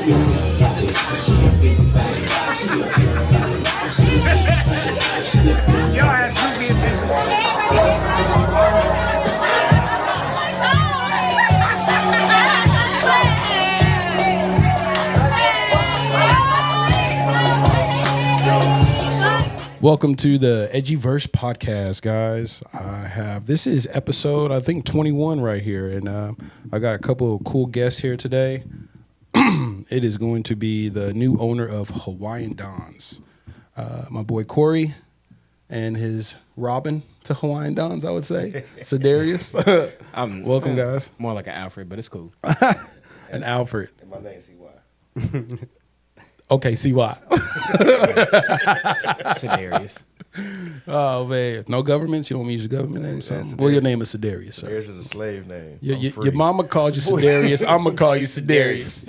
Y'all have two Welcome to the Edgyverse podcast, guys. This is episode, I think, 21 right here, and I got a couple of cool guests here today. It is going to be the new owner of Hawaiian Dons, my boy Corey, and his Robin to Hawaiian Dons, I would say, Sedarius. Welcome, guys. More like an Alfred, but it's cool. And Alfred. And my name CY. Okay, see why. Sedarius. Oh, man. No governments? You don't want me to use your government name or something? Well, your name is Sedarius, sir. Sedarius is a slave name. Your mama called you Sedarius. I'm going to call you Sedarius.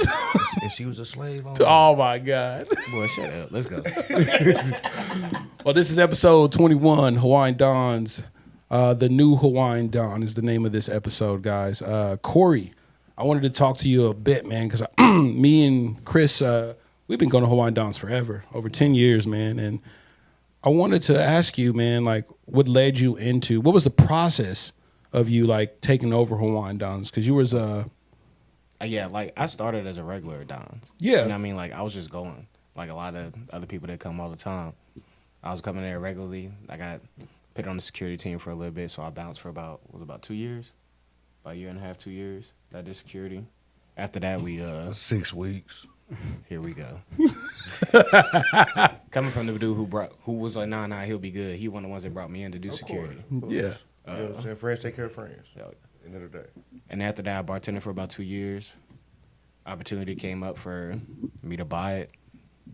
And she was a slave on Oh, my God. Boy, shut up. Let's go. Well, this is episode 21, Hawaiian Dons. The new Hawaiian Don is the name of this episode, guys. Corey, I wanted to talk to you a bit, man, because me and Chris, we've been going to Hawaiian Dons forever, over 10 years, man. And I wanted to ask you, man, like, what led you into, what was the process of you, like, taking over Hawaiian Dons? Because you was, Yeah, like, I started as a regular Don's. Yeah. You know what I mean? Like, I was just going. Like, a lot of other people that come all the time. I was coming there regularly. I got put on the security team for a little bit, so I bounced for about 2 years? About a year and a half, 2 years. I did security. After that, we, 6 weeks. Here we go. Coming from the dude who was like, nah, he'll be good. He one of the ones that brought me in to do security. Of course. yeah. You know what I'm saying? Friends take care of friends. Yeah. End of the day. And after that, I bartended for about 2 years. Opportunity came up for me to buy it.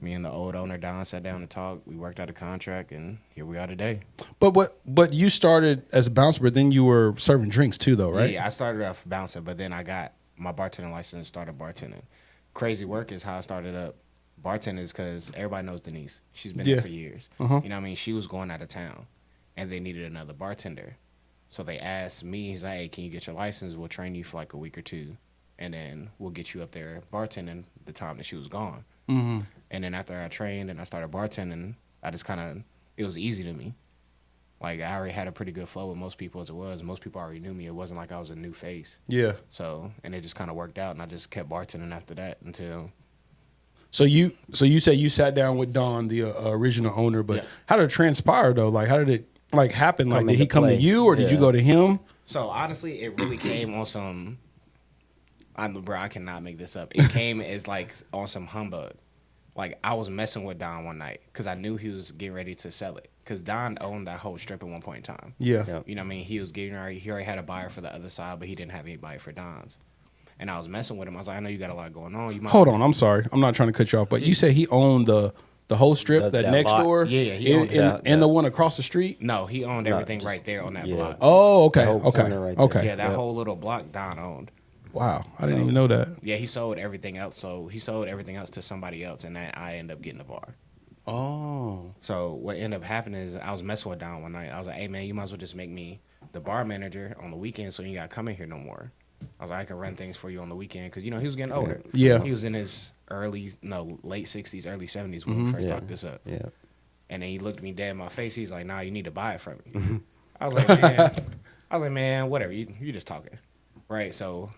Me and the old owner, Don, sat down and talked. We worked out a contract, and here we are today. But you started as a bouncer, but then you were serving drinks too, though, right? Yeah, I started off bouncing, but then I got my bartending license and started bartending. Crazy Work is how I started up bartending is because everybody knows Denise. She's been there for years. Uh-huh. You know what I mean? She was going out of town, and they needed another bartender. So they asked me, he's like, hey, can you get your license? We'll train you for like a week or two, and then we'll get you up there bartending the time that she was gone. Mm-hmm. And then after I trained and I started bartending, I just kind of, it was easy to me. Like, I already had a pretty good flow with most people as it was. Most people already knew me. It wasn't like I was a new face. Yeah. So, and it just kind of worked out, and I just kept bartending after that until... So you say you sat down with Don, the original owner, but how did it transpire, though? Like, how did it, like, happen? Like, did he come to you, or did you go to him? So, honestly, it really came on some... I cannot make this up. It came as, like, on some humbug. Like, I was messing with Don one night because I knew he was getting ready to sell it. Because Don owned that whole strip at one point in time. Yeah. You know what I mean? He already had a buyer for the other side, but he didn't have anybody for Don's. And I was messing with him. I was like, I know you got a lot going on. You might Hold on, I'm sorry. I'm not trying to cut you off, but you said he owned the whole strip, that next lot. door? Yeah, he owned and the one across the street? No, he owned everything just- right there on that yeah. block. Oh, okay. The whole Okay. corner right there. Okay. Yeah, that whole little block Don owned. Wow. I didn't even know that. Yeah, he sold everything else. So he sold everything else to somebody else, and then I ended up getting the bar. Oh. So what ended up happening is I was messing with Don one night. I was like, hey, man, you might as well just make me the bar manager on the weekend so you got to come in here no more. I was like, I can run things for you on the weekend because, you know, he was getting older. Yeah. He was in his late 60s, early 70s when we first talked this up. Yeah. And then he looked me dead in my face. He's like, nah, you need to buy it from me. I was like, man, whatever. You just talking. Right, so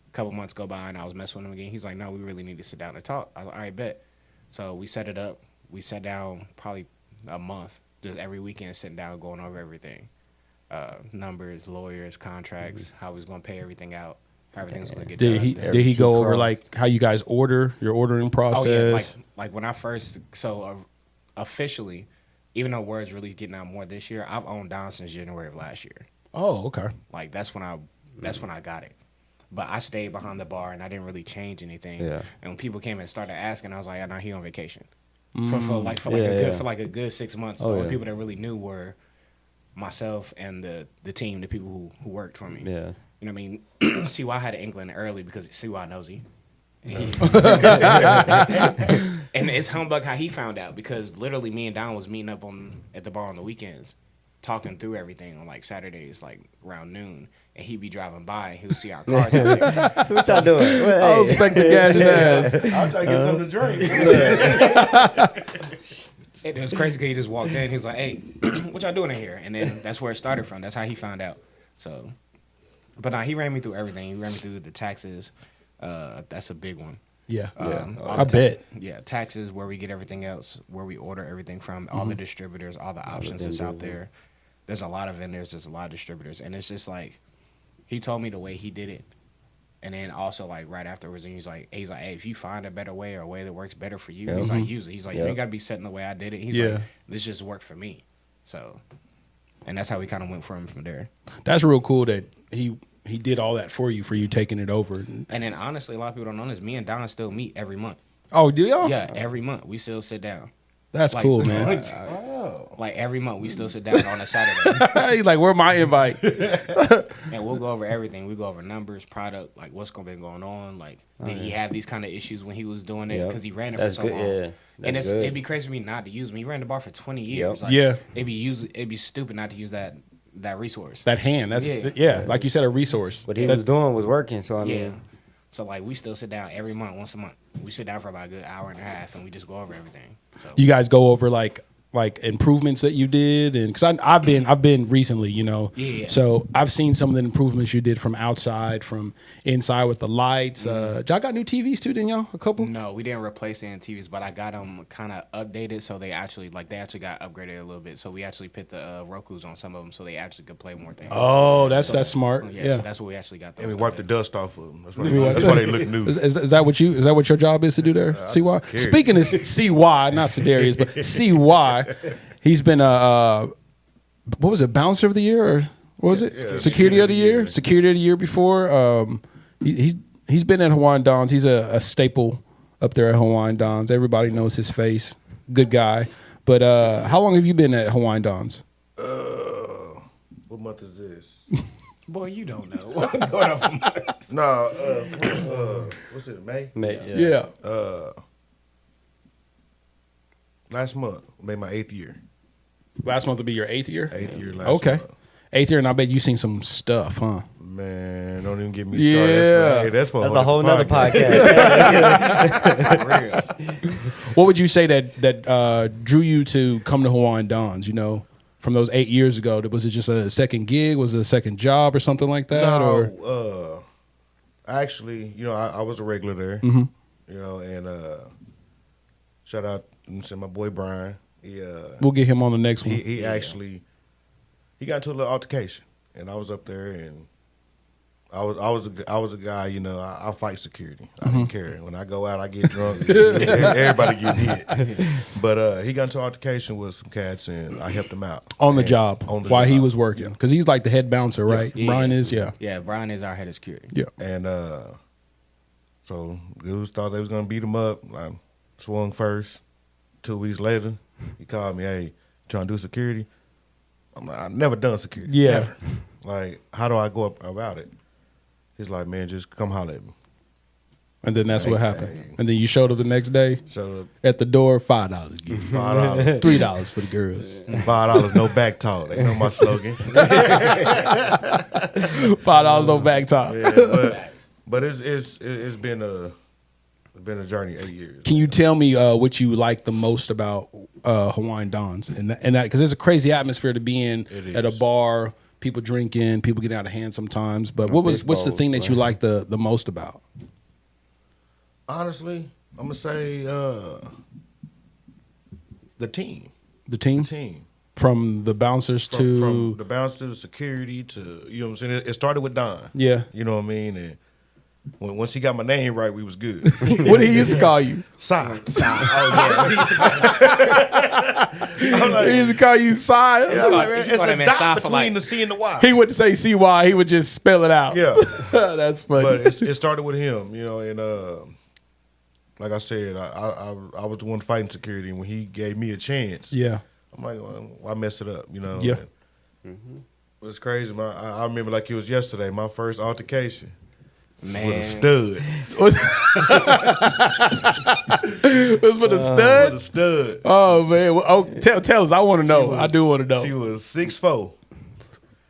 a couple months go by and I was messing with him again. He's like, no, we really need to sit down and talk. I was like, all right, bet. So we set it up. We sat down probably a month, just every weekend sitting down, going over everything. Numbers, lawyers, contracts, how we was going to pay everything out, how everything's going to get done. Did he go over, like, how you guys order, your ordering process? Oh, yeah, like when I first, officially, even though word's really getting out more this year, I've owned Don since January of last year. Oh, okay. Like, that's when I got it. But I stayed behind the bar and I didn't really change anything. Yeah. And when people came and started asking, I was like, "No, he on vacation." Mm. For like a good 6 months. The only people that really knew were myself and the team, the people who worked for me. Yeah. You know what I mean? CY had an England early because CY knows he. And it's humbug how he found out because literally me and Don was meeting up at the bar on the weekends talking through everything on like Saturdays, like around noon, and he'd be driving by and he'll see our cars out there. So what y'all doing? Well, I was expecting to gas your ass. I'll try to get something to drink. It was crazy because he just walked in. He was like, "Hey, what y'all doing in here?" And then that's where it started from. That's how he found out. So, but he ran me through everything. He ran me through the taxes. That's a big one. Yeah, All I the bet. Yeah, taxes, where we get everything else, where we order everything from, all the distributors, all the options that's out there. There's a lot of vendors, there's a lot of distributors, and it's just like he told me the way he did it, and then also like right afterwards, and he's like, hey, if you find a better way or a way that works better for you, he's like, use it. He's like, you ain't gotta be setting the way I did it. He's like, this just worked for me. So, and that's how we kind of went from there. That's real cool that he did all that for you taking it over. And then honestly, a lot of people don't know this. Me and Don still meet every month. Oh, do y'all? Yeah, every month we still sit down. That's Like, cool, man. Like every month we still sit down on a Saturday. He's like, where my invite? And we'll go over everything. We go over numbers, product, like what's going to be going on. Like, did he have these kind of issues when he was doing it? Because he ran it for so long. Yeah, and it'd be crazy for me not to use him. He ran the bar for 20 years. Like, Yeah. It'd be stupid not to use that resource. That hand. That's like you said, a resource. What he was doing was working, so I mean. Yeah. So, like, we still sit down every month, once a month. We sit down for about a good hour and a half, and we just go over everything. So You guys go over like improvements that you did, and because I've been recently, Yeah. So I've seen some of the improvements you did from outside, from inside with the lights. Y'all got new TVs too, didn't y'all? A couple? No, we didn't replace any TVs, but I got them kind of updated, so they actually got upgraded a little bit. So we actually put the Roku's on some of them, so they actually could play more things. Oh, that's smart. So that's what we actually got. And we wipe the dust off of them. That's why they look new. Is that what your job is to do there? CY. Speaking of CY, not Sedarius, but CY, he's been what was it, bouncer of the year, or what was it? Yeah, Security of the year. Security of the year before. He's been at Hawaiian Don's. He's a staple up there at Hawaiian Don's. Everybody knows his face. Good guy. But how long have you been at Hawaiian Don's? What month is this? Boy, you don't know what's going on. No, what's it? May. Yeah. Last month, made my 8th year. Last month will be your 8th year? 8th year last Okay. month. 8th year, and I bet you seen some stuff, huh? Man, don't even get me Yeah. started. That's That's a whole nother podcast. What would you say that drew you to come to Hawaiian Don's, from those 8 years ago? Was it just a second gig? Was it a second job or something like that? No, actually, I was a regular there, and shout out to my boy Brian. We'll get him on the next one. He actually got into a little altercation, and I was up there, and I was a guy. I fight security. I didn't care. When I go out, I get drunk. Everybody get hit. But he got into an altercation with some cats, and I helped him out on the job while he was working, Yeah. because he's like the head bouncer, right? Yeah. Brian is, yeah. Yeah, Brian is our head of security. Yeah. And so dudes thought they was gonna beat him up. I swung first. 2 weeks later, he called me, "Hey, trying to do security?" I'm like, "I've never done security. Yeah. Never. Like, how do I go about it?" He's like, "Man, just come holler at me." And then that's what happened. Hey. And then you showed up the next day Showed up, at the door, $5. Get it. $5, $3 for the girls. $5, no back talk. They know my slogan. $5 no back top. Yeah, but it's been a journey, 8 years. Can you tell me what you like the most about Hawaiian Don's and that because it's a crazy atmosphere to be in at a bar, people drinking, people getting out of hand sometimes. But what's the thing that you like the most about? Honestly, I'm gonna say the team. The team? The team. From the bouncers to From the bouncer to the security to, you know what I'm saying? It started with Don. Yeah. You know what I mean? And once he got my name right, we was good. What did he used to call you? Sign. Oh, He used to call you Si. Yeah, like, man, it's call a him dot Sign for between like- the C and the Y. He wouldn't say CY. He would just spell it out. Yeah. That's funny. But it started with him, and like I said, I was the one fighting security, and when he gave me a chance, yeah. I'm like, well, why mess it up, Yeah. And it's crazy, man. I remember like it was yesterday, my first altercation. Man. with a stud. It was with a With stud. a stud. Oh man! Well, oh, tell us. I want to know. I do want to know. She was 6'4".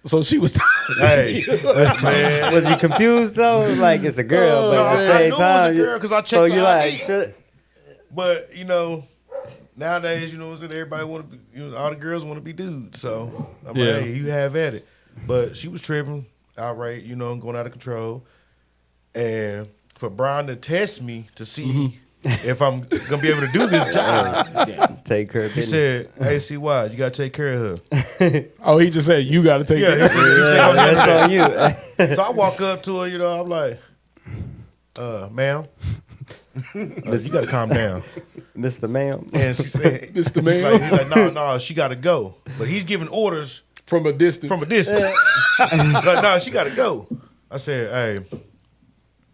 So she was. Hey, man. Was you confused though? Like it's a girl, but No, at the I same knew it was time, a girl 'cause I checked so the you like, ID. shit. But nowadays, what I'm saying, everybody want to be, all the girls want to be dudes. So I'm Yeah. like, hey, you have at it. But she was tripping outright, going out of control. And for Brian to test me to see if I'm gonna be able to do this job, Take her. he said, "Hey, CY, you gotta take care of her." Oh, he just said you got to take Yeah, that. he said, That's on you. so I walk up to her, I'm like, "Ma'am, you gotta calm down." Mr. Ma'am. And she said, Mr. Ma'am. He's like, no, she got to go. But he's giving orders From a distance. from a distance. Like, no, she got to go. I said, hey,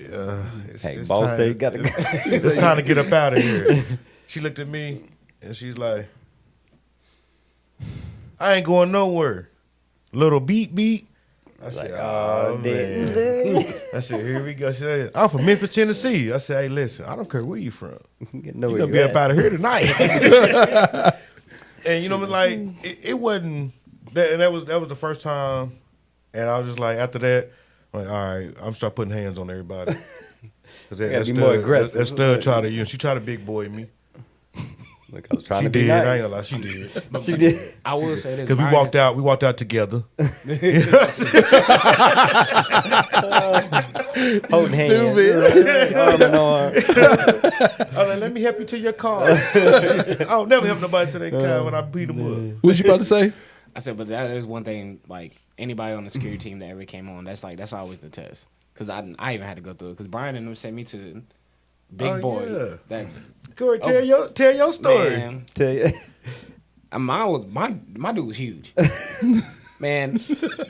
Hey, it's boss time, say you gotta go. it's time to get up out of here. She looked at me and she's like, I ain't going nowhere. Little beat. I said, oh, man. I said, here we go. She said, I'm from Memphis, Tennessee. I said, hey, listen, I don't care where you from. Get You're gonna be up out of here tonight. And it wasn't that, and that was the first time. And I was just like, after that, I'm like, all right, I'm start putting hands on everybody. Cause gotta be more aggressive. That stud tried to, she tried to big boy me. Look, I was trying She to be did. I ain't nice. gonna lie, she did. She did. I will say this. Cause we walked out together. Holding hands. Stupid. Arm in arm. I was like, let me help you to your car. I don't never help nobody to their car when I beat them up. What you about to say? I said, but that is one thing. Like anybody on the security team that ever came on, that's always the test. Cause I even had to go through it. Cause Brian and them sent me to big Oh, boy. yeah. That Corey, tell your story. man, Tell you. mine was my dude was huge. Man,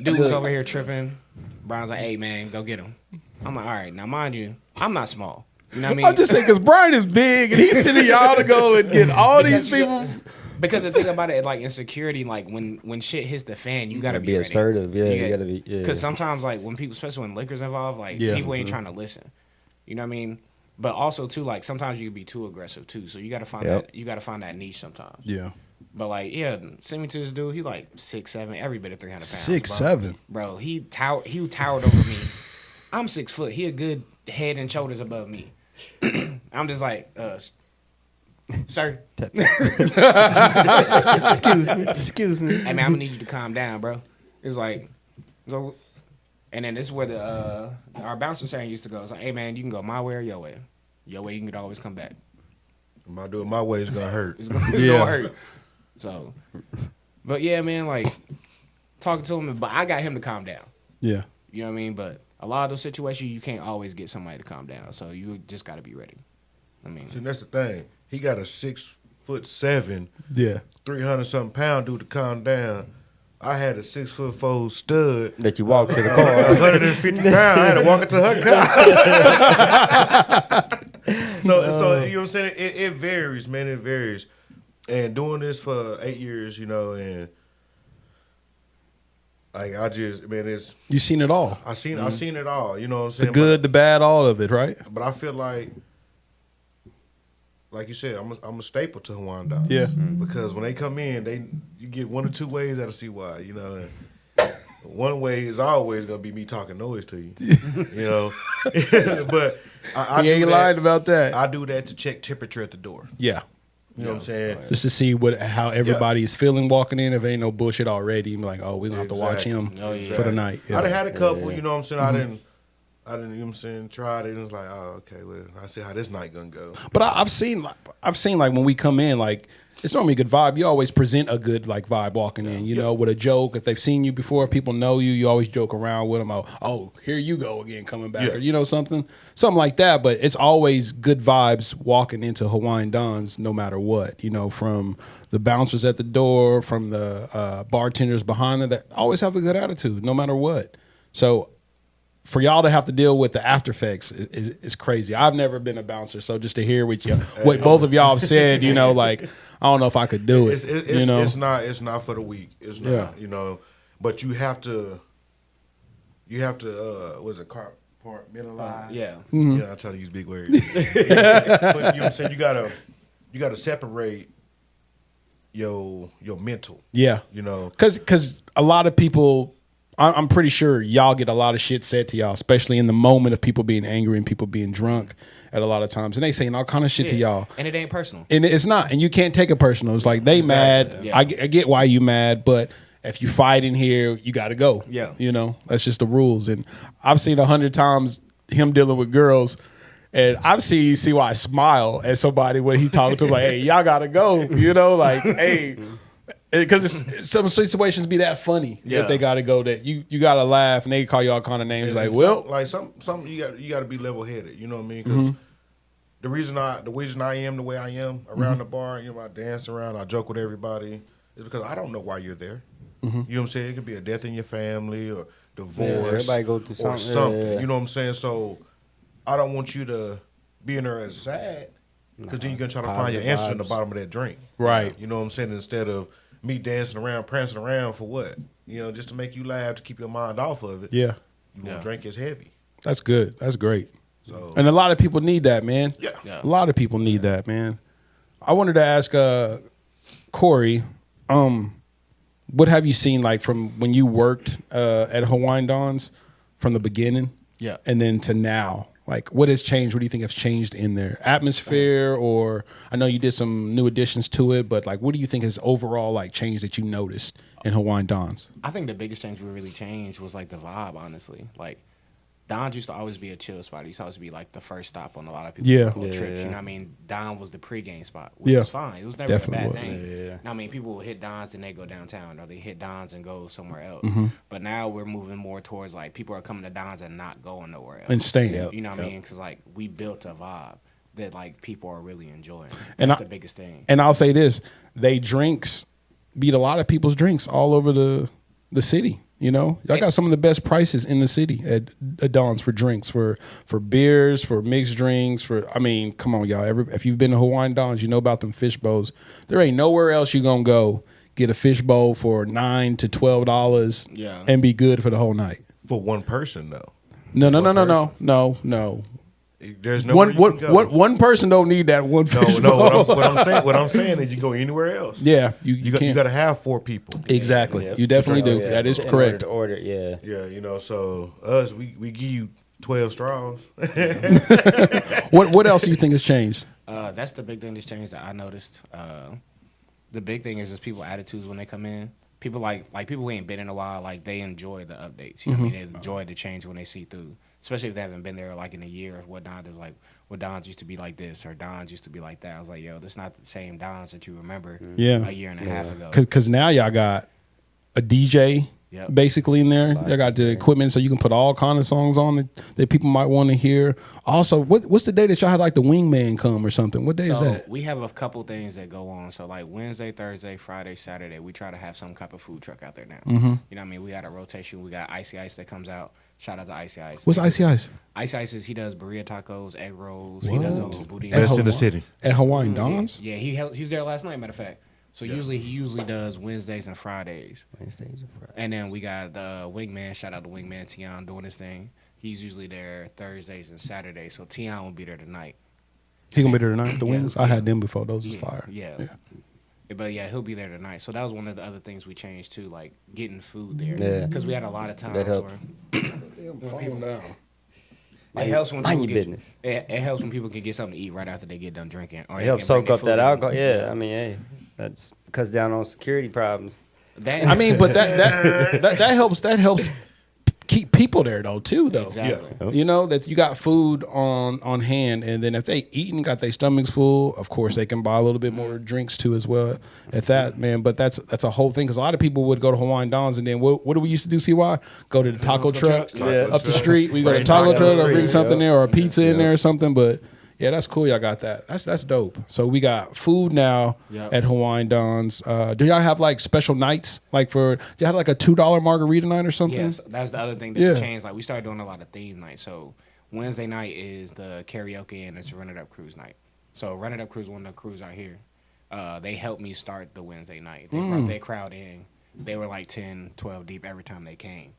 dude was over here tripping. Brian's like, hey man, go get him. I'm like, all right. Now mind you, I'm not small. You know what I mean? I'm just saying because Brian is big and he's sending y'all to go and get all these people. Because the thing about it, like in security, like when shit hits the fan, you gotta be ready. assertive. Yeah, you gotta be. Yeah. Because sometimes, like when people, especially when liquor's involved, like Yeah. people ain't trying to listen. You know what I mean? But also too, like sometimes you can be too aggressive too. So you gotta find that. You gotta find that niche sometimes. Yeah. But like, yeah, send me to this dude. He like 6'7", every bit of 300 pounds. 6'7". Bro, he towered over me. I'm 6 foot. He a good head and shoulders above me. I'm just like, sir. Excuse me. Hey man, I'm gonna need you to calm down, bro. It's like, so, and then this is where our bouncer saying used to go. It's like, hey man, you can go my way or your way. Your way, you can always come back. If I do it my way, it's gonna hurt. It's gonna hurt. So, but yeah, man, like talking to him, but I got him to calm down. Yeah. You know what I mean? But a lot of those situations, you can't always get somebody to calm down. So you just got to be ready. I mean, See, that's the thing. He got a 6'7", Yeah. 300-something pound dude to calm down. I had a 6'4" stud, That you walk to the car. 150 pounds. I had to walk into her car. So you know what I'm saying? It varies, man. It varies. And doing this for 8 years, and like it's You seen it all. I seen it all. You know what I'm saying? The good, the bad, all of it, right? But I feel like you said, I'm a staple to Hawaiian Don. Yeah. Because when they come in, you get one or two ways that'll see why. And one way is always gonna be me talking noise to you. But I He ain't do that- lying about that. I do that to check temperature at the door. Yeah. You know what I'm saying? Just to see how everybody is feeling walking in. If ain't no bullshit already, you be like, oh, we're going to have to watch him Oh, yeah. for the night. Yeah. I done had a couple, you know what I'm saying? I didn't, you know what I'm saying, tried it and it was like, oh, okay, well, I see how this night gonna go. But I've seen like when we come in, like it's normally a good vibe. You always present a good like vibe walking in, you know, with a joke. If they've seen you before, if people know you, you always joke around with them. Oh, here you go again, coming back, Yeah. or you know something like that. But it's always good vibes walking into Hawaiian Don's, no matter what. You know, from the bouncers at the door, from the bartenders behind them, that always have a good attitude, no matter what. So for y'all to have to deal with the after effects is crazy. I've never been a bouncer, so just to hear what both of y'all have said, you know, like I don't know if I could do it. You know, it's not for the weak. It's not, Yeah. you know. But you have to. What is it? compartmentalize. Yeah. Yeah, I'm trying to use big words. But you know what I'm saying? You gotta separate your mental. Yeah. You know. Because a lot of people, I'm pretty sure y'all get a lot of shit said to y'all, especially in the moment of people being angry and people being drunk at a lot of times. And they saying all kind of shit to y'all. And it ain't personal. And it's not. And you can't take it personal. It's like they mad. Yeah. I get why you mad, but if you fight in here, you got to go. Yeah. You know, that's just the rules. And I've seen 100 times him dealing with girls. And I've seen CY smile at somebody when he talking to them like, hey, y'all got to go. You know, like, hey. Because some situations be that funny if they got to go that you got to laugh and they call you all kind of names And like, well. like some you got to be level headed. You know what I mean? Because the reason I am the way I am around the bar, you know, I dance around, I joke with everybody, is because I don't know why you're there. You know what I'm saying? It could be a death in your family or divorce, everybody go through or something. something. Yeah. You know what I'm saying? So I don't want you to be in there as sad, because then you're gonna try to find your Positive answer in the vibes. bottom of that drink. Right. You know what I'm saying? Instead of me dancing around, prancing around for what? You know, just to make you laugh, to keep your mind off of it. Yeah. You won't drink as heavy. That's good. That's great. So And a lot of people need that, man. Yeah. A lot of people need that, man. I wanted to ask Corey, what have you seen like from when you worked at Hawaiian Don's from the beginning? Yeah. And then to now? Like what has changed? What do you think has changed in their atmosphere? Or I know you did some new additions to it, but like what do you think has overall like changed that you noticed in Hawaiian Don's? I think the biggest change we really changed was like the vibe, honestly. Like Don's used to always be a chill spot. It used to always be like the first stop on a lot of people's trips. Yeah. You know what I mean? Don was the pregame spot, which was fine. It was never Definitely a bad was. thing. Yeah. Now, I mean, people will hit Don's and they go downtown, or they hit Don's and go somewhere else. Mm-hmm. But now we're moving more towards like people are coming to Don's and not going nowhere else. And staying. Yep. You know what I mean? Because like we built a vibe that like people are really enjoying. And That's I- the biggest thing. And I'll say this, they drinks beat a lot of people's drinks all over the city. You know, y'all got some of the best prices in the city at Don's for drinks, for beers, for mixed drinks, I mean, come on, y'all. If you've been to Hawaiian Don's, you know about them fish bowls. There ain't nowhere else you gonna go get a fish bowl for $9 to $12 and be good for the whole night. for one person though. No. There's no One person don't need that one fish no. bowl. What I'm saying is you go anywhere else. Yeah, You can't. got to have 4 people. Exactly. Yep. You definitely do. Yeah. That is In correct. order to order, yeah. Yeah, you know. So us, we give you 12 straws. What else do you think has changed? That's the big thing that's changed that I noticed. The big thing is just people attitudes when they come in. People like people who ain't been in a while, like they enjoy the updates. You know what I mean? They enjoy the change when they see through. Especially if they haven't been there like in a year, or what Don's is like. What Don's used to be like this, or Don's used to be like that. I was like, yo, this not the same Don's that you remember Yeah. a year and a half ago. Because now y'all got a DJ Yep. basically in there. Y'all got the equipment so you can put all kind of songs on that people might want to hear. Also, what's the day that y'all had like the wingman come or something? What day is So that? we have a couple things that go on. So like Wednesday, Thursday, Friday, Saturday, we try to have some type of food truck out there now. You know what I mean? We got a rotation. We got Icy Ice that comes out. Shout out to Icy Ice. What's Icy Ice? Icy Ice is he does burrito tacos, egg rolls. He does those booty. Best in the city. At Hawaiian Don's? Yeah, he was there last night. Matter of fact. So he usually does Wednesdays and Fridays. Wednesdays and Fridays. And then we got the Wingman. Shout out to Wingman Tion doing his thing. He's usually there Thursdays and Saturdays. So Tion will be there tonight. He gonna be there tonight. The Yeah. wings. I had them before. Those was fire. Yeah. But yeah, he'll be there tonight. So that was one of the other things we changed too, like getting food there. Yeah. Because we had a lot of times That helps. where it helps when Mind people your get, business. it helps when people can get something to eat right after they get done drinking. Or It they helps can soak bring their up food that in. alcohol. Yeah, I mean, hey, that's cuts down on security problems. That, I mean, but that helps keep people there though too though. exactly. You know that you got food on hand, and then if they eat and got their stomachs full, of course they can buy a little bit more drinks too as well. At that, man, but that's a whole thing because a lot of people would go to Hawaiian Don's and then what do we used to do? CY go to the taco truck Yeah. up the street. We go to the Right, taco taco truck or street, bring something yeah. there or a pizza in there or something. But yeah, that's cool. Y'all got that. That's dope. So we got food now Yep. at Hawaiian Don's. Do y'all have like special nights? Like do y'all have like a $2 margarita night or something? Yes, that's the other thing that Yeah. changed. Like we started doing a lot of theme nights. So Wednesday night is the karaoke and it's Run It Up Cruise night. So Run It Up Cruise, one of the crews out here, they helped me start the Wednesday night. They brought their crowd in. They were like 10, 12 deep every time they came.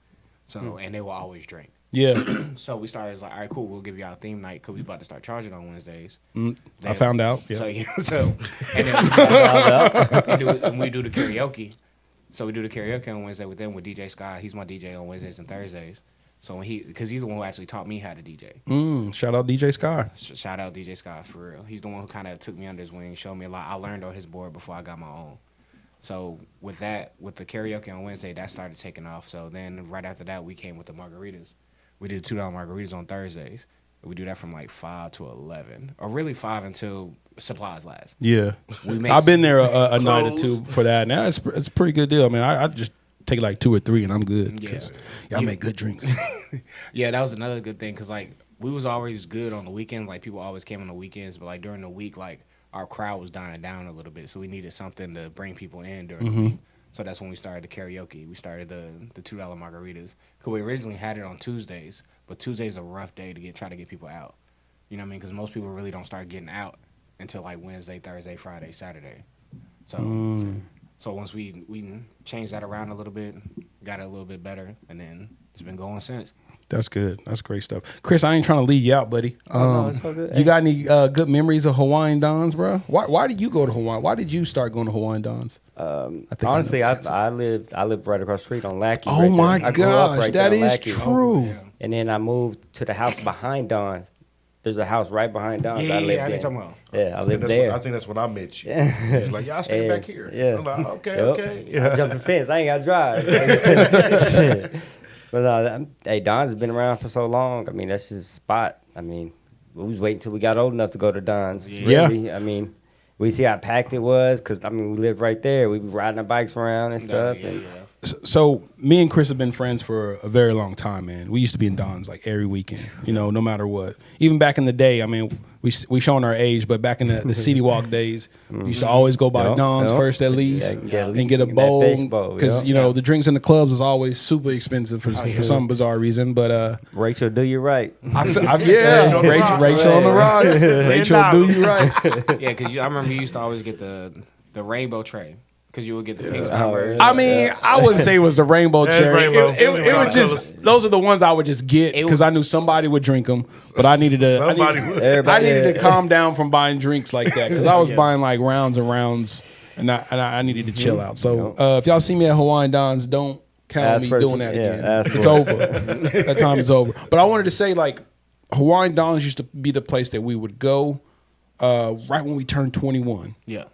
So and they will always drink. Yeah. So we started like, all right, cool, we'll give y'all a theme night because we about to start charging on Wednesdays. I found out. Yeah. So and then and we do the karaoke. So we do the karaoke on Wednesday with them with DJ Sky. He's my DJ on Wednesdays and Thursdays. So because he's the one who actually taught me how to DJ. Shout out DJ Sky. Shout out DJ Sky for real. He's the one who kind of took me under his wing, showed me a lot. I learned on his board before I got my own. So with the karaoke on Wednesday, that started taking off. So then right after that, we came with the margaritas. We did $2 margaritas on Thursdays. We do that from like 5 to 11, or really 5 until supplies last. Yeah. We I've been there a night or two for that. Now it's a pretty good deal. I mean, I just take like 2 or 3 and I'm good. Yeah. Y'all make good drinks. Yeah, that was another good thing because like we was always good on the weekends. Like people always came on the weekends, but like during the week, like our crowd was dying down a little bit, so we needed something to bring people in during the week. So that's when we started the karaoke. We started the $2 margaritas because we originally had it on Tuesdays, but Tuesday's a rough day to try to get people out. You know what I mean? Because most people really don't start getting out until like Wednesday, Thursday, Friday, Saturday. So once we changed that around a little bit, got it a little bit better, and then it's been going since. That's good. That's great stuff. Chris, I ain't trying to leave you out, buddy. No, it's all good. You got any good memories of Hawaiian Dons, bro? Why did you go to Hawaii? Why did you start going to Hawaiian Dons? Honestly, I lived right across the street on Lackey. Oh my I grew up gosh, right there that on is Lackey. true. And then I moved to the house behind Don's. There's a house right behind Don's. Yeah, I lived I there. know talking about. Yeah, I lived I there. think that's when I met you. He's like, y'all stay back here. Yeah. I'm like, okay, Yep. okay. I jumped the fence. I ain't got to drive. But hey, Don's has been around for so long. I mean, that's his spot. I mean, we was waiting until we got old enough to go to Don's. Yeah. Really. I mean, we see how packed it was because, I mean, we lived right there. We be riding our bikes around and stuff. And So me and Chris have been friends for a very long time, man. We used to be in Don's like every weekend, no matter what. Even back in the day, I mean, we showing our age, but back in the City Walk days, we used to always go by Yep, Don's yep. first at least Yeah, and get a that bowl fish bowl, because yep. the drinks in the clubs is always super expensive for some bizarre reason. But Rachel, do you right. yeah, Rachel on the rocks. Rachel, do you right? Yeah, because I remember you used to always get the rainbow tray because you would get the pink Oh, stars. I mean, I wouldn't say it was the rainbow That's cherry. rainbow. It was just those are the ones I would just get because I knew somebody would drink them, but I needed to. Somebody would. I Everybody- needed to calm down from buying drinks like that because I was buying like rounds and rounds, and I needed to chill out. So if y'all see me at Hawaiian Don's, don't count on Ask me for doing it. that Yeah, again. ask It's for over. That time is over. But I wanted to say like Hawaiian Don's used to be the place that we would go. Right when we turned 21, Yeah.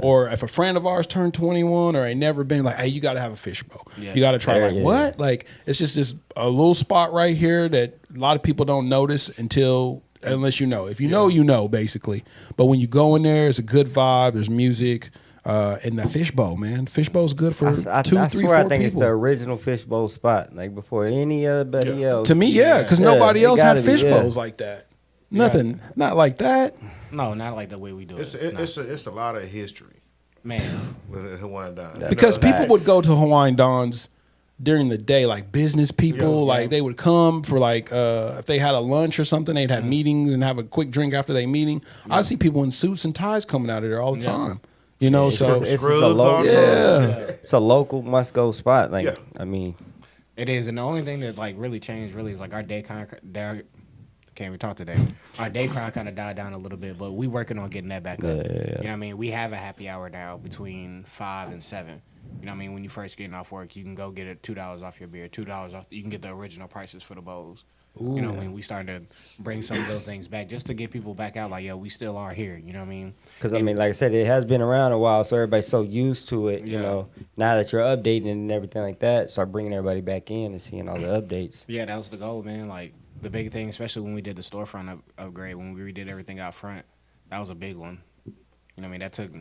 or if a friend of ours turned 21, or ain't never been, like, hey, you got to have a fishbowl. Yeah. You got to try. Yeah, like yeah. what? Like it's just this a little spot right here that a lot of people don't notice unless you know. If you know, you know, basically. But when you go in there, it's a good vibe. There's music. And the fishbowl, man, fishbowl's good for I 2, 3, 4 swear, I think people. it's the original fishbowl spot, like before anybody else. To me, yeah, because Yeah, nobody it else had gotta be, fishbowls yeah. like that. Nothing, not like that. No, not like the way we do it. No. It's a lot of history Man, with Hawaiian Don. Because people Facts. would go to Hawaiian Don's during the day, like business people, Yeah. like they would come for like if they had a lunch or something, they'd have meetings and have a quick drink after they meeting. I'd see people in suits and ties coming out of there all the time. So It's just a Scrubs local, on It's a local must go spot. Like, Yeah. I mean, it is, and the only thing that like really changed really is like our day kind of. Can't even talk today. Our day crowd kind of died down a little bit, but we working on getting that back up. Yeah. You know what I mean? We have a happy hour now between 5 and 7. You know what I mean? When you first getting off work, you can go get $2 off your beer, $2 off. You can get the original prices for the bowls. You know what I mean? We starting to bring some of those things back just to get people back out. Like, yo, we still are here. You know what I mean? because I mean, like I said, it has been around a while, so everybody's so used to it. You Yeah. know, now that you're updating and everything like that, start bringing everybody back in and seeing all the updates. Yeah, that was the goal, man. Like the big thing, especially when we did the storefront upgrade, when we redid everything out front, that was a big one. You know what I mean? That took,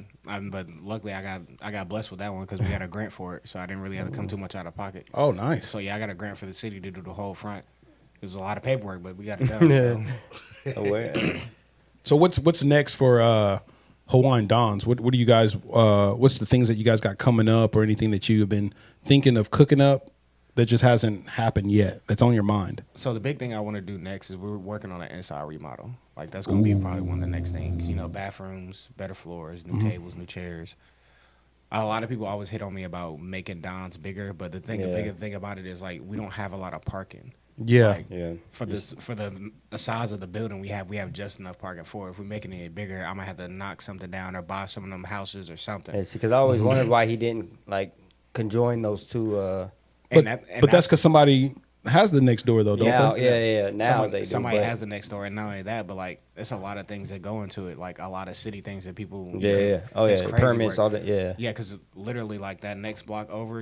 but luckily I got blessed with that one because we got a grant for it, so I didn't really have to come too much out of pocket. oh, nice. So yeah, I got a grant for the city to do the whole front. It was a lot of paperwork, but we got it done. So. Aware. So what's next for Hawaiian Don's? What do you guys? What's the things that you guys got coming up, or anything that you have been thinking of cooking up that just hasn't happened yet? That's on your mind. So the big thing I want to do next is we're working on an inside remodel. Like that's going to be probably one of the next things. You know, bathrooms, better floors, new tables, new chairs. A lot of people always hit on me about making Don's bigger, but the bigger thing about it is like we don't have a lot of parking. Yeah. Like, Yeah. For the size of the building we have just enough parking for it. If we're making it bigger, I'm gonna have to knock something down or buy some of them houses or something. Because I always wondered why he didn't like conjoin those two. But that's because somebody has the next door though, don't they? Yeah. Now they do. somebody but- has the next door, and not only that, but like it's a lot of things that go into it, like a lot of city things that people. Yeah. Oh it's yeah. crazy Permits, work. all that. Yeah. Yeah, because literally like that next block over,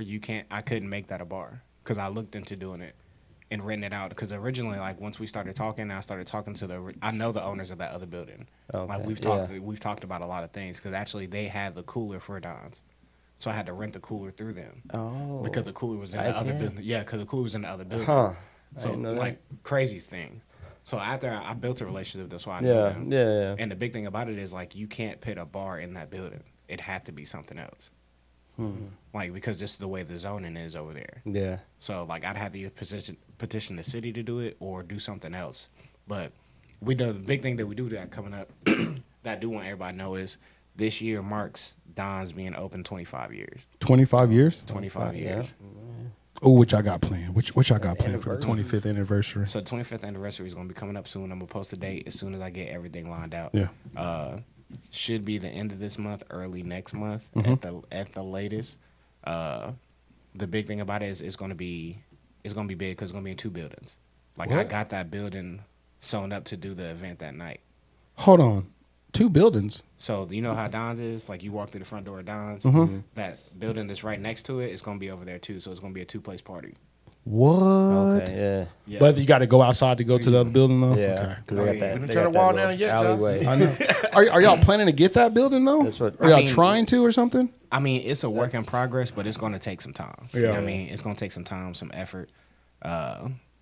I couldn't make that a bar because I looked into doing it and renting it out. Because originally, like once we started talking, I started talking to I know the owners of that other building. Okay, Like we've talked about a lot of things because actually they had the cooler for Don's. So I had to rent the cooler through them. Oh. Because the cooler was in the Nice, other yeah. building. Yeah, because the cooler was in the other building. Huh. I So didn't know that. like crazy thing. So after I built a relationship, that's why I know Yeah. them. Yeah. And the big thing about it is like you can't put a bar in that building. It had to be something else. Like because this is the way the zoning is over there. Yeah. So like I'd have to either petition the city to do it or do something else. But we know the big thing that we do that coming up that I do want everybody to know is this year marks Don's being open 25 years. 25 years. 25 years. Oh, which I got planned. Which I got planned for the 25th anniversary. So 25th anniversary is going to be coming up soon. I'm going to post a date as soon as I get everything lined out. Yeah. Should be the end of this month, early next month at the latest. The big thing about it is it's going to be big because it's going to be in two buildings. Like I What? got that building sewn up to do the event that night. Hold on. 2 buildings. So you know how Don's is? Like you walk through the front door of Don's, that building that's right next to it is going to be over there too. So it's going to be a 2-place party. What? Okay. Yeah. But you got to go outside to go to the other building though. Yeah. Okay. 'Cause they got that. We didn't they turn got the wall that down little yet, Josh. alleyway. I know. Are y'all planning to get that building though? That's what- Are y'all I mean- trying to or something? I mean, it's a work in progress, but it's going to take some time. You know Yeah. what I mean? It's going to take some time, some effort.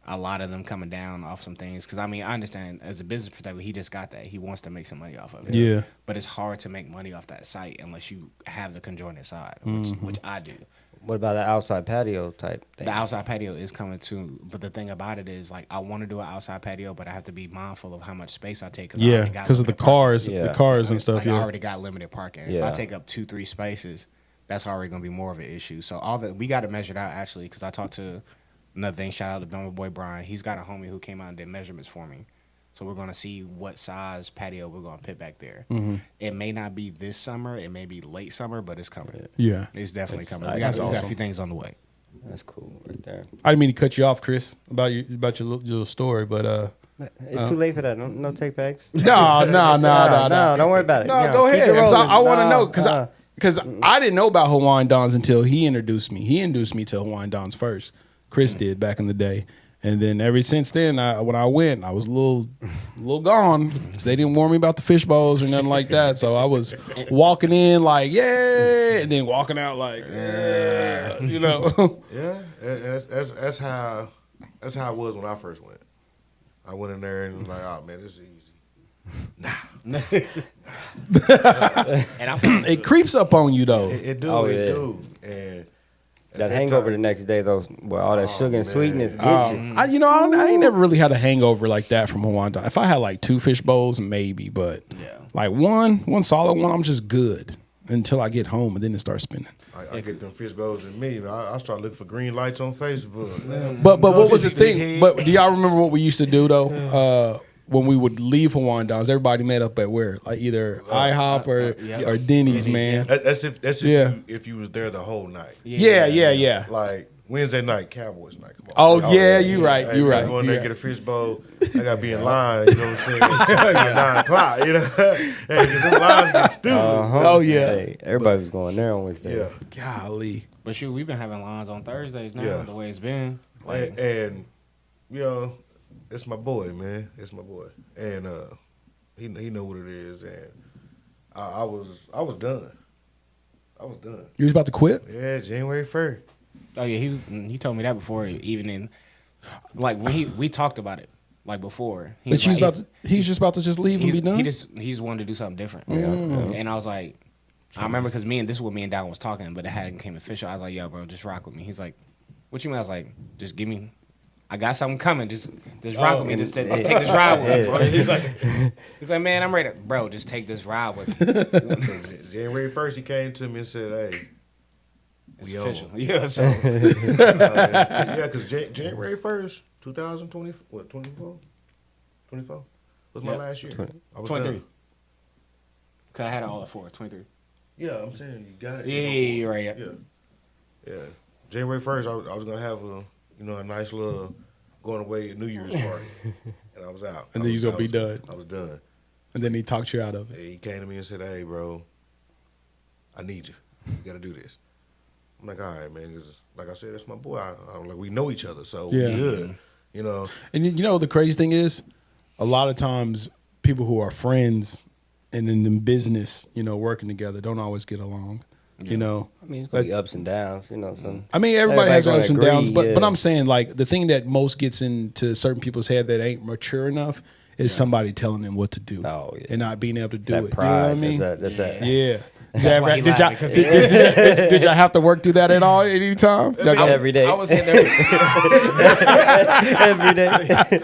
A lot of them coming down off some things. Because, I mean, I understand as a business perspective, he just got that. He wants to make some money off of it. Yeah. But it's hard to make money off that site unless you have the conjoining side, Mm-hmm. which I do. What about an outside patio type thing? The outside patio is coming too. But the thing about it is, like, I want to do an outside patio, but I have to be mindful of how much space I take. Yeah, because of the cars, Yeah. the cars and stuff. Like, I Yeah. already got limited parking. If Yeah. I take up 2-3 spaces, that's already going to be more of an issue. So all that we got to measure it out actually, because I talked to another thing. Shout out to my boy Brian. He's got a homie who came out and did measurements for me. So we're going to see what size patio we're going to put back there. It may not be this summer. It may be late summer, but it's coming. Yeah. It's definitely coming. nice. We got That's a awesome. few things on the way. That's cool right there. I didn't mean to cut you off, Chris, about your little story, but It's too late for that. No take backs. no, No, don't worry about it. No, No, go keep ahead. it 'Cause rolling. I want to No, know because I didn't know about Hawaiian Dons until he introduced me. He introduced me to Hawaiian Dons first. Chris did back in the day, and then ever since then, when I went, I was a little gone. 'Cause they didn't warn me about the fish bowls or nothing like that. So I was walking in like yeah, and then walking out like yeah, you know. Yeah, that's how it was when I first went. I went in there and was like, oh man, this is easy. And I feel It creeps up on you though. It do, Oh, it yeah. do. And at That hangover the time- next day, though, where all that sugar and man. sweetness get you. I ain't never really had a hangover like that from Hawaiian Don. If I had like 2 fish bowls, maybe, but like one solid one, I'm just good until I get home and then it starts spinning. I get them fish bowls in me. I start looking for green lights on Facebook. But what was the Just thing? big But do y'all remember what we used to do though? When we would leave Hawaiian Dons, everybody met up at where? Like either IHOP or Denny's, man. Denny's, That's Yeah. if you was there the whole night. Yeah. Like Wednesday night, Cowboys night. Come on. Oh, yeah, you right. Hey, You man, right. Go in there, Yeah. get a fish bowl. I gotta be in line. You know what I'm saying? At 9:00. You know, hey, 'cause them lines get stupid. Oh yeah. Hey, everybody was going there on Wednesday. Yeah. Golly. But shoot, we've been having lines on Thursdays now. Yeah. The way it's been. Like, And you know, it's my boy, man. It's my boy, and he know what it is, and I was done. I was done. You was about to quit? Yeah, January 1st. oh yeah, he told me that before. Even in like when we talked about it like before. He But was you was like- about to, he's just about to just leave and be done? He just wanted to do something different. And I was like, I remember because this is what me and Dallin was talking, but it hadn't came official. I was like, yo, bro, just rock with me. He's like, what you mean? I was like, just give me. I got something coming. Just rock with me. Just take this ride with me, bro. He's like, man, I'm ready. Bro, just take this ride with me. January 1st, he came to me and said, hey, It's we official. on. Yeah, so Yeah, because January 1st, 2020, what, 24? 24 was my Yep. last year. I was 23. done. Cause I had it all at 4, 23. Yeah, I'm saying you got it. Yeah, you're right. Yeah. Yeah. January 1st, I was gonna have a nice little going away New Year's party, and I was out. And then you gonna be done. I was done. And then he talked you out of it. He came to me and said, "Hey, bro, I need you. You got to do this." I'm like, "All right, man." 'Cause like I said, that's my boy. I'm like, we know each other, so Yeah. we good. You know. And you know the crazy thing is, a lot of times people who are friends and in business, working together, don't always get along. You know, I mean, it's gonna be ups and downs, Some, I mean, everybody has their ups and gonna downs, agree, but I'm saying like the thing that most gets into certain people's head that ain't mature enough is somebody telling them what to do Oh, yeah. and not being able to do that it. pride. You know what I mean? That's that. Yeah. That's why he Did y'all, laughing, 'cause did y'all have to work through that at all at any time? Y'all go- Every day. I was sitting there. Every day.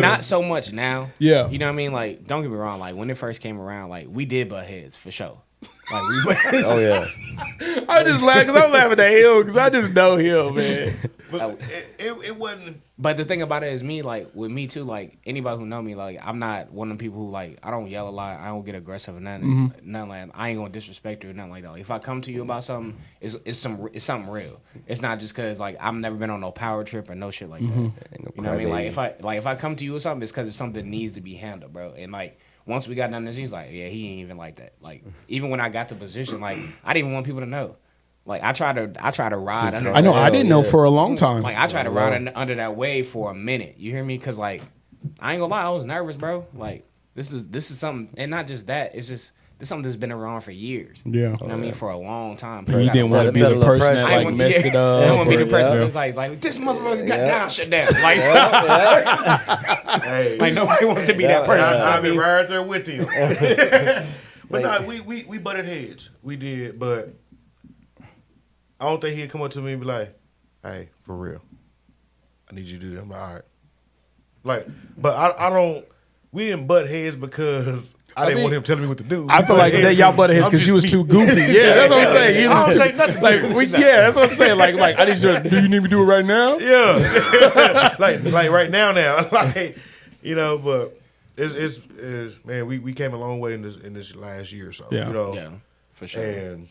Not so much now. Yeah. You know what I mean? Like, don't get me wrong. Like, when it first came around, like, we did butt heads for sure. Like, we Oh yeah. I just laugh because I'm laughing at him because I just know him, man. But it wasn't. But the thing about it is me, like, with me too, like, anybody who know me, like, I'm not one of them people who, like, I don't yell a lot. I don't get aggressive or nothing. Nothing like that. I ain't gonna disrespect you or nothing like that. Like, if I come to you about something, it's something real. It's not just because, like, I've never been on no power trip or no shit like that. Ain't no You know what I mean? Like, crybaby. if I come to you with something, it's because it's something that needs to be handled, bro. And, like, once we got done this, he's like, yeah, he ain't even like that. Like, even when I got the position, like, I didn't even want people to know. Like, I try to ride under. I know. I Hell, didn't know yeah. for a long time. Like, I tried to ride under that wave for a minute. You hear me? Because, like, I ain't gonna lie, I was nervous, bro. Like, this is something, and not just that. It's just this something that's been around for years. Yeah. You know what I mean? For a long time. And you didn't want to be Better the little person that pressure. like messed it I up. don't want to be the or- person yeah. that's like this motherfucker got down, shut down. Like, Hey, like nobody wants to be that person. I've been I mean, right there with you. But no, we butted heads. We did, but I don't think he'd come up to me and be like, "Hey, for real, I need you to do that." I'm like, "All right." Like, but I don't. We didn't butt heads because I didn't mean, want him telling me what to do. I feel like that y'all butted heads I'm because you was just too me. goofy. Yeah, that's what I'm saying. You I don't was too- take nothing like, serious. yeah, that's what I'm saying. Like, I need you to, do you need me to do it right now? Yeah, like right now, like but it's man, we came a long way in this last year or so. Yeah. yeah, for sure. And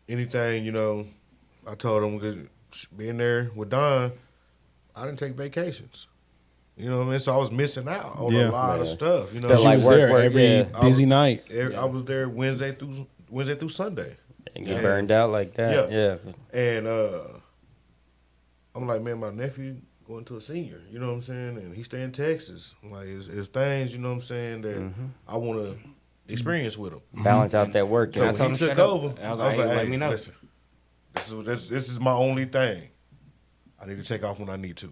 anything, I told him because being there with Don, I didn't take vacations. You know what I mean? So I was missing out on Yeah. a lot of stuff. You know, Felt She like was work, there every yeah. busy night. I was there Wednesday through Sunday. And get burned out like that. Yeah. Yeah. And I'm like, man, my nephew going to a senior, you know what I'm saying? And he stay in Texas. I'm like, it's things, you know what I'm saying, that I want to experience with him. Balance out that work. So I when told he him took straight up. over, I was like, hey, let me know. Listen, this is my only thing. I need to take off when I need to.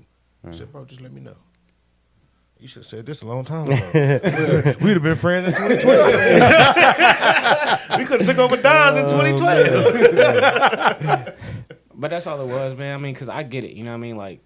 He said, bro, just let me know. You should have said this a long time ago. We'd have been friends in 2012. We could have took over Don's in 2012. But that's all it was, man. I mean, because I get it. You know what I mean? Like,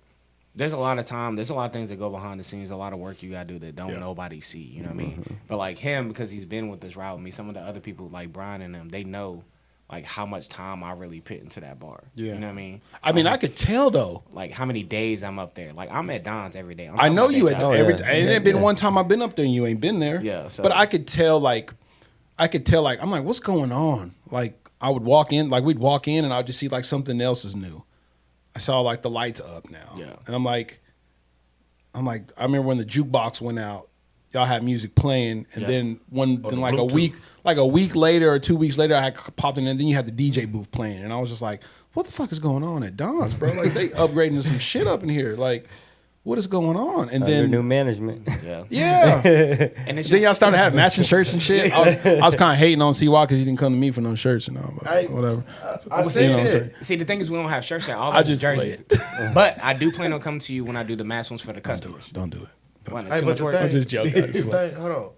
there's a lot of time. There's a lot of things that go behind the scenes. A lot of work you got to do that don't nobody see. You know what I mean? But, like, him, because he's been with this route with me, some of the other people, like Brian and them, they know, like, how much time I really put into that bar. Yeah. You know what I mean? I mean, I could tell though. Like, how many days I'm up there. Like, I'm at Don's every day. I'm I talking know about you that at job. every. yeah. It ain't been one time I've been up there and you ain't been there. Yeah, so- but I could tell. Like, I'm like, what's going on? Like, I would walk in. Like, we'd walk in and I'd just see like something else is new. I saw like the lights up now. Yeah. And I'm like, I remember when the jukebox went out. Y'all had music playing, and Yeah. then the like a Bluetooth. week later or 2 weeks later, I had popped in, and then you had the DJ booth playing, and I was just like, "What the fuck is going on at Don's, bro? Like they upgrading some shit up in here. Like, what is going on?" And Under then new management. Yeah. yeah, And it's then just, y'all started having matching shirts and shit. I was kind of hating on CY because he didn't come to me for no shirts and all, but Hey, whatever. I You said know what I'm it. saying? see, the thing is, we don't have shirts at all. I Those just jerseys. But I do plan on coming to you when I do the mass ones for the customers. Don't do it. Why not? Hey, Too but much the work? thing, I'm just joking. the thing, hold on.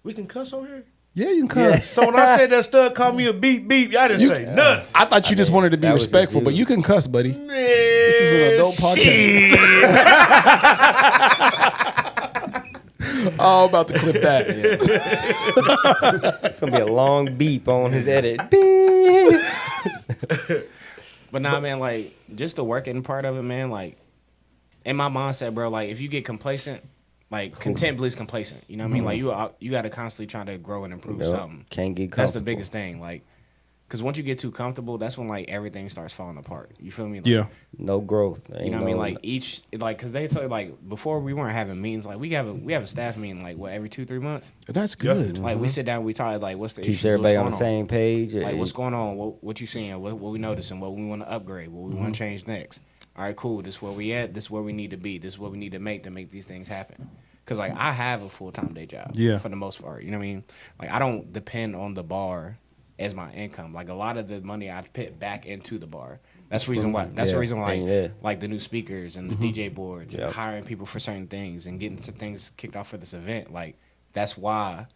We can cuss on here? Yeah, you can cuss. So when I said that stud called me a beep, I didn't say nuts. I thought you just wanted to be that was just respectful, you. but you can cuss, buddy. This is an adult podcast. Oh, I'm about to clip that. It's gonna be a long beep on his edit. Beep. But nah, man, like just the working part of it, man. Like in my mindset, bro. Like if you get complacent, like content bleeds complacent. You know what I mean? Like you got to constantly try to grow and improve something. Can't get That's the comfortable. biggest thing. Like, cause once you get too comfortable, that's when like everything starts falling apart. You feel me? Like, Yeah. No growth. You know what I mean? Like cause they tell you like before we weren't having meetings. Like we have a staff meeting like what every 2-3 months. That's good. Like we sit down, we talk like what's the Keeps issues, everybody what's on the going same page. Like what's going on? What you seeing? What we noticing? What we want to upgrade? What we want to change next? All right, cool. This is where we at. This is where we need to be. This is what we need to make these things happen. Cause like I have a full-time day job. Yeah. For the most part, you know what I mean. Like I don't depend on the bar as my income. Like a lot of the money I put back into the bar. That's the reason why. That's the reason why. Like the new speakers and the DJ boards and hiring people for certain things and getting some things kicked off for this event. Like that's why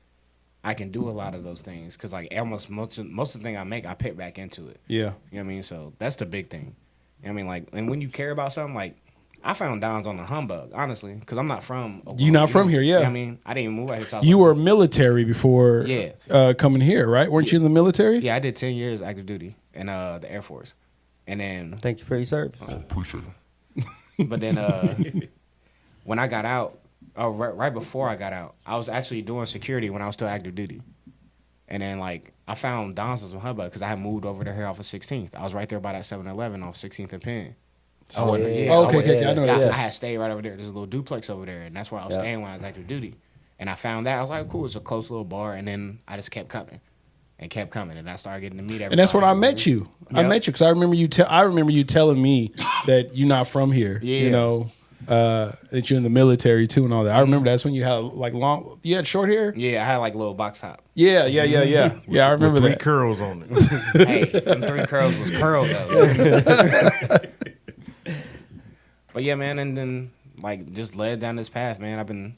I can do a lot of those things. Cause like almost most of the thing I make, I put back into it. Yeah. You know what I mean? So that's the big thing. You know what I mean? Like, and when you care about something, like I found Don's on the humbug, honestly, because I'm not from Oklahoma. You not from here, yeah. You know what I mean? I didn't even move out here. You were military before coming here, right? Weren't you in the military? Yeah, I did 10 years active duty in the Air Force. And then Thank you for your service. Appreciate it. but then when I got out, right before I got out, I was actually doing security when I was still active duty. And then like I found Don's on hubbub because I had moved over to here off of 16th. I was right there by that 7-Eleven off 16th and Penn. Okay, I know I that. had stayed right over there. There's a little duplex over there, and that's where I was staying when I was active duty. And I found that I was like, cool, it's a close little bar. And then I just kept coming, and I started getting to meet everybody. And that's when I met you. I met you because I remember you. I remember you telling me that you're not from here. Yeah. You know, that you're in the military too and all that. I remember that's when you had like long. You had short hair. Yeah, I had like a little box top. Yeah. Yeah, I remember With 3 that. curls on it. Hey, them 3 curls was curled though. But yeah, man, and then like just led down this path, man. I've been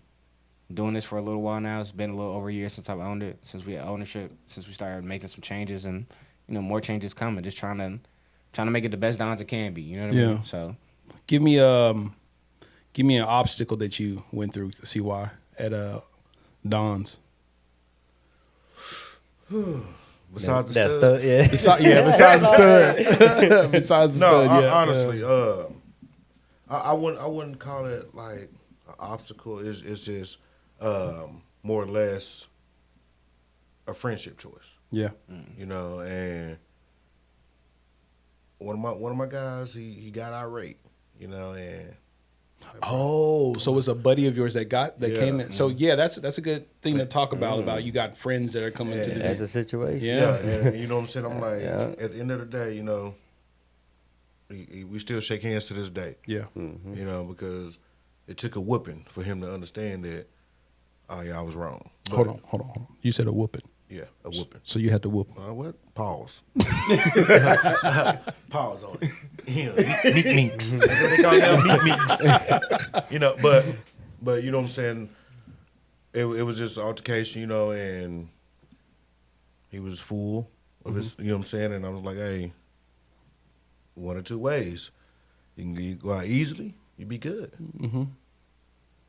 doing this for a little while now. It's been a little over a year since I've owned it, since we had ownership, since we started making some changes, and you know more changes coming. Just trying to make it the best Don's it can be. You know what I mean? So Give me an obstacle that you went through to see why at Don's. Besides the That's stud. yeah. Besides the stud. Besides the No, stud, yeah. honestly, I wouldn't call it like an obstacle. It's just more or less a friendship choice. Yeah. You know, and one of my guys, he got irate. You know, and Oh, so it's a buddy of yours that Yeah. came in. So yeah, that's a good thing to talk about you got friends that are coming to the That's a situation. Yeah. and you know what I'm saying. I'm like, Yeah. at the end of the day, you know, we still shake hands to this day. Yeah. You know, because it took a whooping for him to understand that. Oh yeah, I was wrong. But, Hold on. You said a whooping. Yeah, a whooping. So you had to whoop. What? Pause. Pause on it. You know, meek meeks. That's what they call them, meek meeks. You know, but you know what I'm saying? It was just an altercation, you know, and he was full of his, you know what I'm saying? And I was like, hey, one or two ways. You can go out easily, you be good. If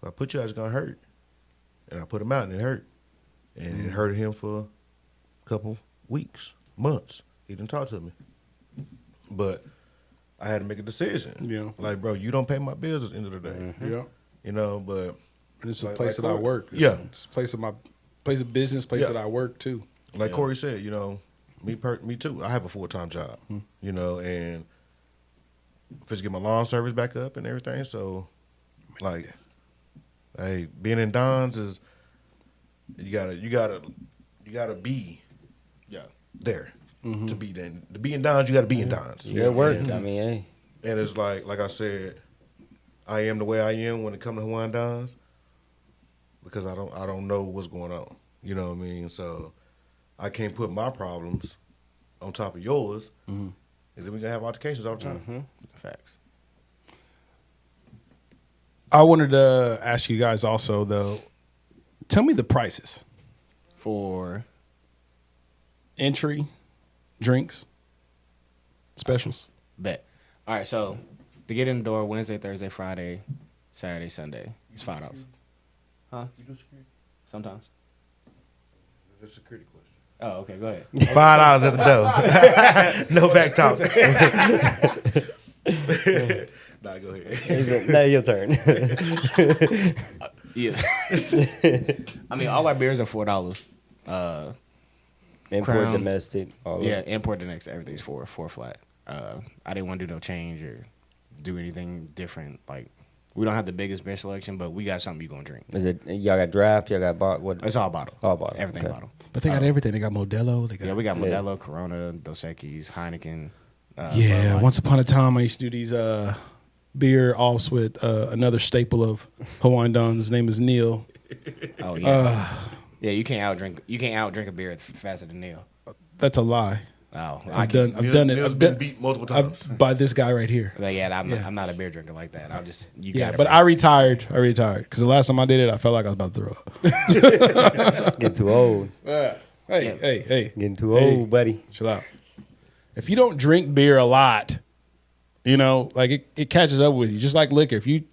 I put you out, it's going to hurt. And I put him out, and it hurt. And it hurted him for a couple weeks, months. He didn't talk to me. But I had to make a decision. Yeah. Like, bro, you don't pay my bills at the end of the day. Yeah. You know, but And it's a Like- place like that I Corey. work. Yeah. It's a place of business, place Yeah. that I work too. like Corey said, you know, me too. I have a full-time job, you know, and just get my lawn service back up and everything. So, like, hey, being in Don's is you gotta be there to be there. To be in Don's, you gotta be in Don's. Yeah, work. And, I mean, hey. and it's like I said, I am the way I am when it comes to Hawaiian Don's because I don't know what's going on. You know what I mean? So I can't put my problems on top of yours, and then we're gonna have altercations all the time. facts. I wanted to ask you guys also though. Tell me the prices. For Entry, drinks, specials. bet. All right, so to get in the door, Wednesday, Thursday, Friday, Saturday, Sunday, it's $5. Huh? You do security? Sometimes. That's a security question. Oh, okay, go ahead. $5 at the door. No back talk. Nah, go ahead. Now your turn. Yeah. I mean, all our beers are $4. Import, Crown. domestic. All Yeah, of it. import the next everything's four flat. I didn't want to do no change or do anything different. Like, we don't have the biggest beer selection, but we got something you gonna drink. Is it y'all got draft? Y'all got bought? What? It's all bottle. All bottle, Everything okay. bottle. But they got everything. They got Modelo. They got Yeah, we got Modelo, Corona, Dos Equis, Heineken. yeah. Bud Light. Once upon a time, I used to do these beer offs with another staple of Hawaiian Don. His name is Neil. Oh yeah. Yeah, you can't outdrink a beer faster than Neil. That's a lie. Oh, I've done it. Neil's I've been done beat multiple times. by this guy right here. I'm not a beer drinker like that. I'll just Yeah, but I retired because the last time I did it, I felt like I was about to throw up. Getting too old. Hey, Getting too old, buddy. chill out. If you don't drink beer a lot, you know, like it catches up with you, just like liquor. If you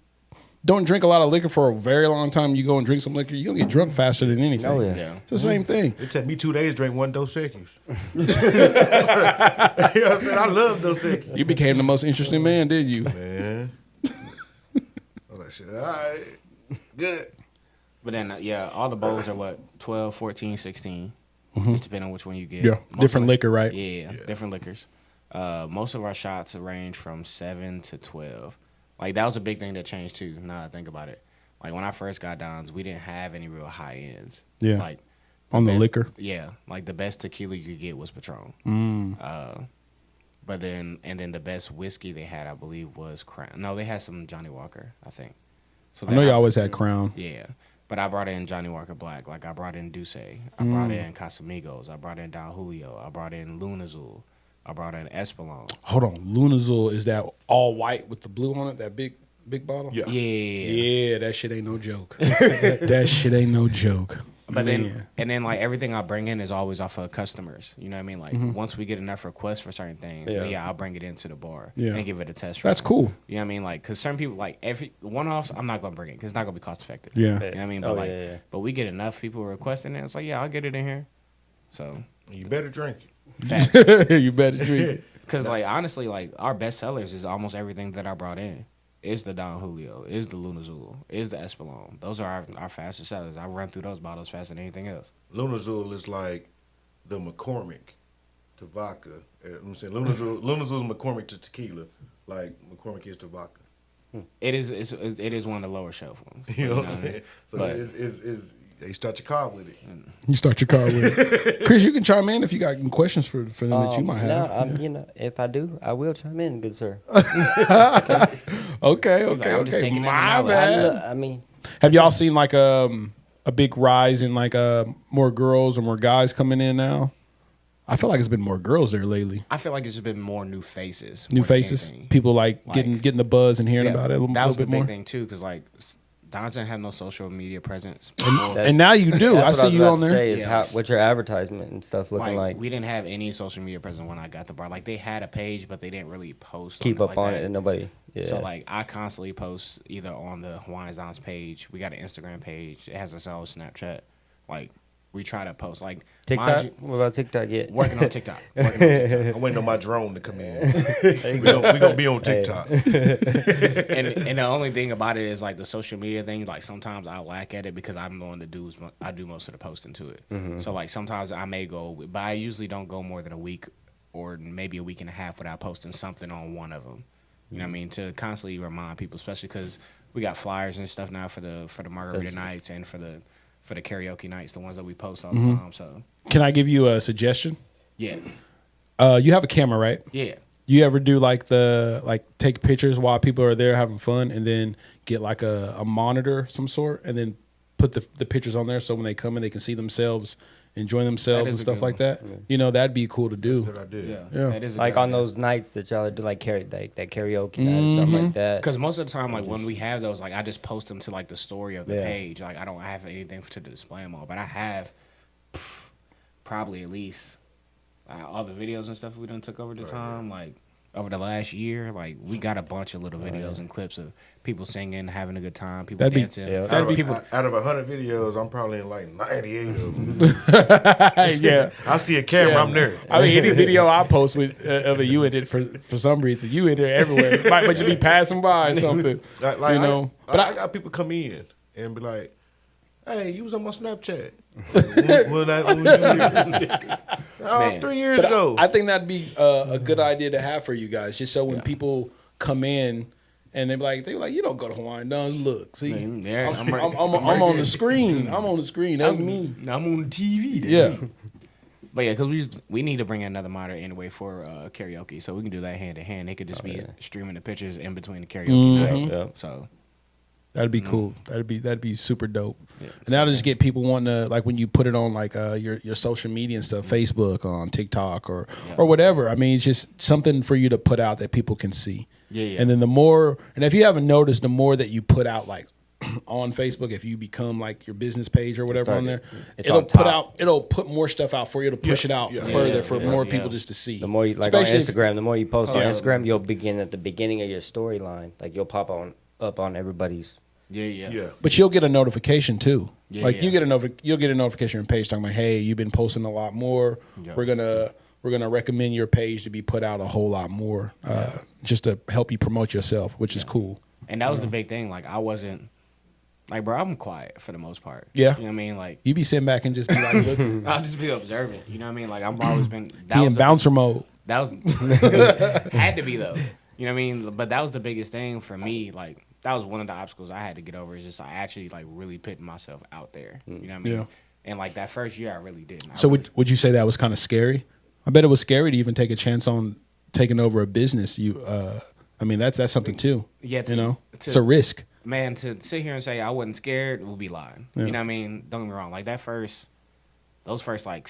don't drink a lot of liquor for a very long time, you go and drink some liquor, you're going to get drunk faster than anything. Oh, yeah. Yeah. It's the same thing. It took me 2 days to drink one Dos Equis. You know what I'm saying? I love Dos Equis. You became the most interesting man, didn't you? Man. I was like, shit, all right. Good. But then, all the bowls are what, 12, 14, 16. Just depending on which one you get. Yeah, Most different of liquor, right? Yeah, different liquors. Most of our shots range from 7 to 12. Like, that was a big thing that changed, too, now that I think about it. Like, when I first got Dons, we didn't have any real high ends. Yeah. Like, On the best- liquor. Yeah. Like, the best tequila you could get was Patron. But then the best whiskey they had, I believe, was Crown. No, they had some Johnny Walker, I think. So I know then you always had Crown. Yeah. But I brought in Johnny Walker Black. Like, I brought in Douce. I brought in Casamigos. I brought in Don Julio. I brought in Lunazul. I brought in Espolon. Hold on. Lunazul, is that all white with the blue on it? That big bottle? Yeah. Yeah. Yeah, that shit ain't no joke. That shit ain't no joke. But Man. then like everything I bring in is always off of customers. You know what I mean? Like once we get enough requests for certain things, I'll bring it into the bar and give it a test. That's run. cool. You know what I mean? Like, because certain people, like every one-offs, I'm not gonna bring it because it's not gonna be cost effective. Yeah. You know what I mean? But yeah. but we get enough people requesting it. It's like, yeah, I'll get it in here. So You better drink it. facts. You better drink it. Because, like, honestly, like, our best sellers is almost everything that I brought in. Is the Don Julio, is the Lunazul, is the Espolon. Those are our fastest sellers. I run through those bottles faster than anything else. Lunazul is like the McCormick to vodka. I'm saying Lunazul is McCormick to tequila, like McCormick is to vodka. It is one of the lower shelf ones. You know what I'm I mean? saying? So But- it's they start your car with it. You start your car with it. Chris, you can chime in if you got questions for them that you might have. No, if I do, I will chime in, good sir. Okay. like, I'm just taking My that bad. I mean, Have y'all seen like a big rise in like more girls or more guys coming in now? I feel like it's been more girls there lately. I feel like it's just been more new faces. New more than faces, anything. people like Like- getting the buzz and hearing Yeah, about it a little, that was the bit big more. thing too, because like Don's didn't have no social media presence. And now you do. I that's what see was you about on to there. Say is Yeah. what's your advertisement and stuff looking like? we didn't have any social media presence when I got the bar. Like, they had a page, but they didn't really post. Keep on up like on that. it and nobody. Yeah. So like I constantly post either on the Hawaiian Don's page. We got an Instagram page. It has its own Snapchat. Like, we try to post like TikTok. mind you- What about TikTok yet? working on TikTok. Working on TikTok. I'm waiting on my drone to come in. we gonna be on TikTok. And the only thing about it is like the social media thing. Like, sometimes I lack at it because I'm the one that I do most of the posting to it. So like sometimes I may go, but I usually don't go more than a week or maybe a week and a half without posting something on one of them. You know what I mean? To constantly remind people, especially because we got flyers and stuff now for the margarita nights and for the karaoke nights, the ones that we post all the time. So Can I give you a suggestion? yeah, You have a camera, right? yeah. You ever do take pictures while people are there having fun, and then get like a monitor some sort, and then put the pictures on there so when they come in they can see themselves, enjoy themselves is and a stuff good like one. that. You know, that'd be cool to do. Good idea. Yeah. That is a Like good on idea. those nights that y'all do, like that karaoke night or something like that. Because most of the time, like when we have those, like I just post them to like the story of the Yeah. page. Like, I don't have anything to display them on, but I have probably at least all the videos and stuff we done took over the time. Like, over the last year, like we got a bunch of little videos and clips of people singing, having a good time, people That'd be- dancing. yeah. Out of 100 videos, I'm probably in like 98 of them. Yeah. I see a camera, I'm there. I mean, any video I post with of a you in it for some reason, you in there everywhere. Might you be passing by or something, Like, you know. but I got people come in and be like, "Hey, you was on my Snapchat." Man. 3 years But ago. I think that'd be a good idea to have for you guys, just so when people come in and they're like, you don't go to Hawaiian Don. Look, see, Yeah, I'm on the screen. I'm on the screen. That's me. I'm on TV. Yeah. But yeah, because we need to bring in another monitor anyway for karaoke, so we can do that hand to hand. They could just be streaming the pictures in between the karaoke night. Yeah. So That'd be cool. That'd be super dope. Yeah, And that'll just get people wanting to, like, when you put it on like your social media and stuff, Facebook, on TikTok or whatever. I mean, it's just something for you to put out that people can see. Yeah. And then the more, and if you haven't noticed, the more that you put out like on Facebook, if you become like your business page or whatever on there, It's it'll on put top. out, it'll put more stuff out for you. It'll push it out further for more people just to see. The more you like Especially on if- Instagram, the more you post on Instagram, you'll begin at the beginning of your storyline. Like you'll pop up on everybody's. yeah. But you'll get a notification too. Yeah, like yeah. you'll get a notification on your page talking about, hey, you've been posting a lot more. Yeah. We're gonna recommend your page to be put out a whole lot more, just to help you promote yourself, which is cool. And that was the big thing. Like I wasn't like, bro, I'm quiet for the most part. Yeah. You know what I mean? Like You be sitting back and just be like, looking, I'll just be observant. You know what I mean? Like I've always been that be was in the- bouncer mode. That was had to be though. You know what I mean? But that was the biggest thing for me. Like that was one of the obstacles I had to get over. Is just I actually like really putting myself out there. You know what I mean? Yeah. And like that first year, I really didn't. So would you say that was kind of scary? I bet it was scary to even take a chance on taking over a business. I mean, that's something too. Yeah, you know, it's a risk. Man, to sit here and say I wasn't scared would be lying. Yeah. You know what I mean? Don't get me wrong. Like those first like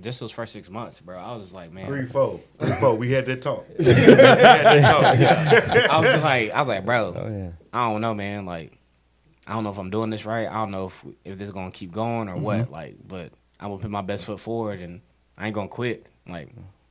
those first 6 months, bro. I was just like, man. 3, 4. We had that talk. I was like, bro. Oh yeah. I don't know, man. Like, I don't know if I'm doing this right. I don't know if this is gonna keep going or what. Like, but I'm gonna put my best foot forward, and I ain't gonna quit. Like,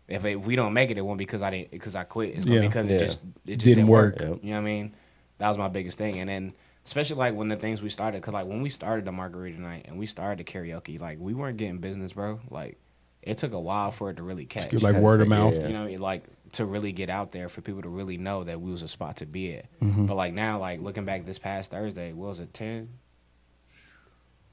if we don't make it, it won't be because I quit. It's gonna be because it just didn't work. Yep. You know what I mean? That was my biggest thing, and then especially like when the things we started, cause like when we started the margarita night and we started the karaoke, like we weren't getting business, bro. Like, it took a while for it to really catch. Like word of Yeah. mouth. You know what I mean? Like to really get out there for people to really know that we was a spot to be at. But like now, like looking back this past Thursday, what was it, 10?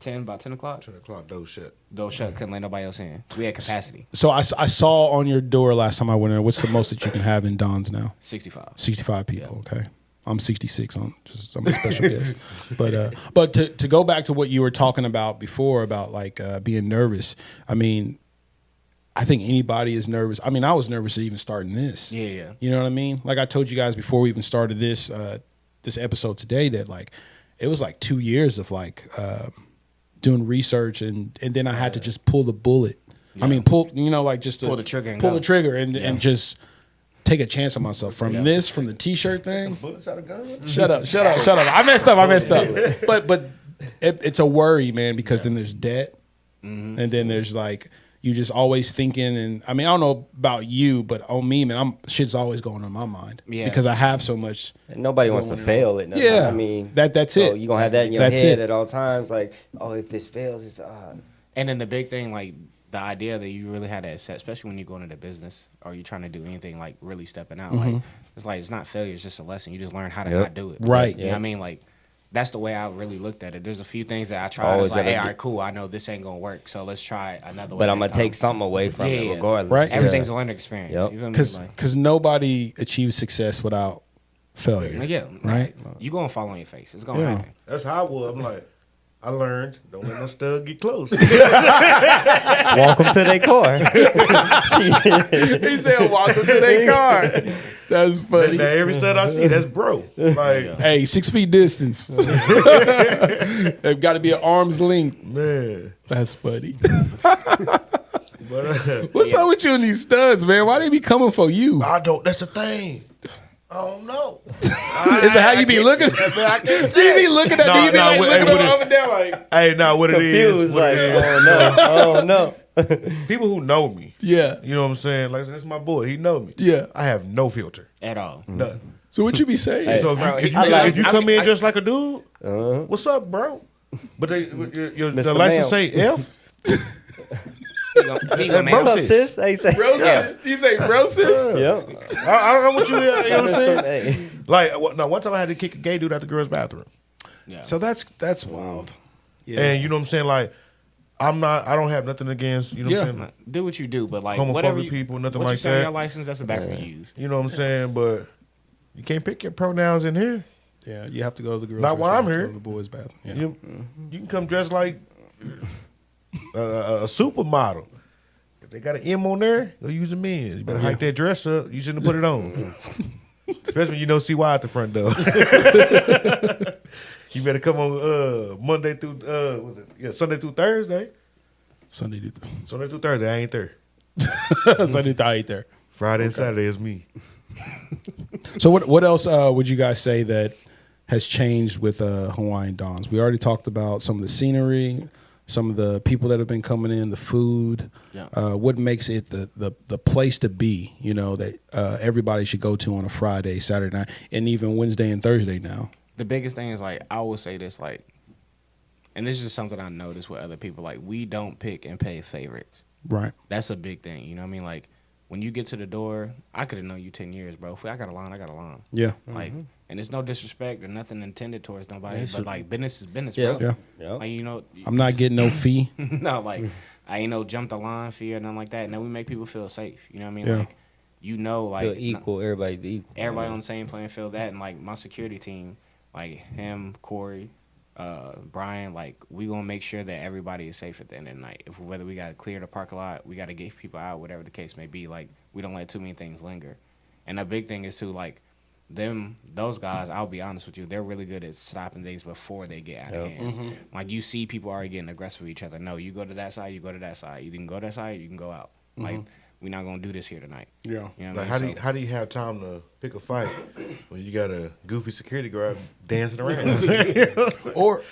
About 10 o'clock? 10 o'clock, those shit. Those shut, couldn't let nobody else in. We had capacity, So I saw on your door last time I went in. What's the most that you can have in Don's now? 65. 65 people. Okay. I'm 66. I'm a special guest. But to go back to what you were talking about before about like being nervous. I mean, I think anybody is nervous. I mean, I was nervous even starting this. Yeah. You know what I mean? Like I told you guys before we even started this episode today that like it was like 2 years of like doing research and then I had to just pull the bullet. Yeah. I mean, pull just to Pull the trigger and pull go. the trigger and just take a chance on myself from the T-shirt thing. Bullets out of guns? Shut up. I messed up. But it's a worry, man, because then there's debt, and then there's like you just always thinking. And I mean, I don't know about you, but on me, man, shit's always going on my mind. Yeah. Because I have so much. And nobody wants to fail at nothing. Yeah. I mean, That's so it. you're gonna have that in your That's head it. at all times. Like, oh, if this fails, And then the big thing, like the idea that you really had to accept, especially when you go into the business or you're trying to do anything like really stepping out. Like it's not failure, it's just a lesson. You just learn how to not do it. Right. You know what I mean? Like that's the way I really looked at it. There's a few things that I tried. I Always was like, gotta hey, all get- right, cool. I know this ain't gonna work, so let's try another way. but I'm next gonna take time. something away from Yeah, it yeah. regardless. Right. Everything's a learning experience. Yep. You feel me? Like, Because nobody achieves success without failure. yeah, Right. You gonna fall on your face. It's gonna Yeah. happen. That's how I was. I'm like, I learned, don't let no stud get close. Welcome to their car. He said, "Welcome to their car." That's funny. Now, every stud I see, that's bro. Like, Hey, 6 feet distance. They've got to be at arm's length. man. That's funny. But What's up with you and these studs, man? Why they be coming for you? I don't, that's the thing. I don't know. Is it how you be looking? I can't Do you be looking at? Do you be like what- looking what up and down like? Hey, now what it is? Confused, what like, it is. oh no. people who know me. Yeah. You know what I'm saying? Like, that's my boy. He know me. Yeah. I have no filter. At all. None. So what you be saying? So Bro, if you come in just like a dude, Uh-huh. what's up, bro? But the Mr. license Ma'am. say F. He gonna Bro, make What's up, sis. sis? Hey, say. Bro, sis? You say bro, sis? Yep. I don't know what you know what I'm saying? Hey. Like, no, one time I had to kick a gay dude out the girl's bathroom. Yeah. So that's wild. Yeah. And you know what I'm saying? Like, I don't have nothing against, you know what I'm saying? do what you do, but like Homophobic whatever you, people, nothing what you like say on that. your license, that's the back for you use. You know what I'm saying? But you can't pick your pronouns in here. Yeah, you have to go to the girls' Not while I'm restroom, here. go to the boys' bathroom. Yeah. You can come dressed like a supermodel. If they got an M on there, go use a men. You better hike that dress up. You shouldn't have put it on. Especially when you know CY at the front door. You better come on Monday through Sunday through Thursday. Sunday to Sunday through Thursday, I ain't there. Sunday to right there. Friday and Saturday is me. So what else would you guys say that has changed with Hawaiian Dons? We already talked about some of the scenery, some of the people that have been coming in, the food. Yeah. What makes it the place to be? You know that everybody should go to on a Friday, Saturday night, and even Wednesday and Thursday now. The biggest thing is like I will say this like, and this is just something I noticed with other people. Like we don't pick and pay favorites. Right. That's a big thing. You know what I mean? Like when you get to the door, I could have known you 10 years, bro. If I got a line, I got a line. Yeah. Like, and it's no disrespect or nothing intended towards nobody, Yes. but like business is business, Yeah. bro. Yeah. Yep. Like you know, I'm not getting no fee. no, like I ain't no jump the line fee or nothing like that. And then we make people feel safe. You know what I mean? Yeah. Like you know, Feel like equal. Everybody's equal. everybody on the same playing field. That and like my security team, like him, Corey, Brian, like we gonna make sure that everybody is safe at the end of the night. If whether we gotta clear the parking lot, we gotta get people out, whatever the case may be. Like we don't let too many things linger. And the big thing is too, like those guys. I'll be honest with you, they're really good at stopping things before they get out of hand. Like you see people already getting aggressive with each other. No, you go to that side, you go to that side. You can go to that side, you can go out. Like we're not gonna do this here tonight. Yeah. You know what Like I mean? how do you have time to pick a fight when you got a goofy security guard dancing around?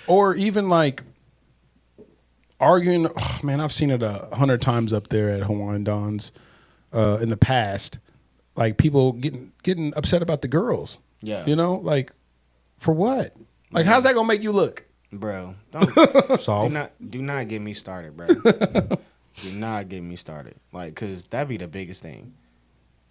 or even like arguing. Oh, man, I've seen it 100 times up there at Hawaiian Don's in the past. Like people getting upset about the girls. Yeah. You know, like for what? Like how's that gonna make you look? Bro, do Soft. not get me started, bro. Do not get me started. Like, cause that'd be the biggest thing.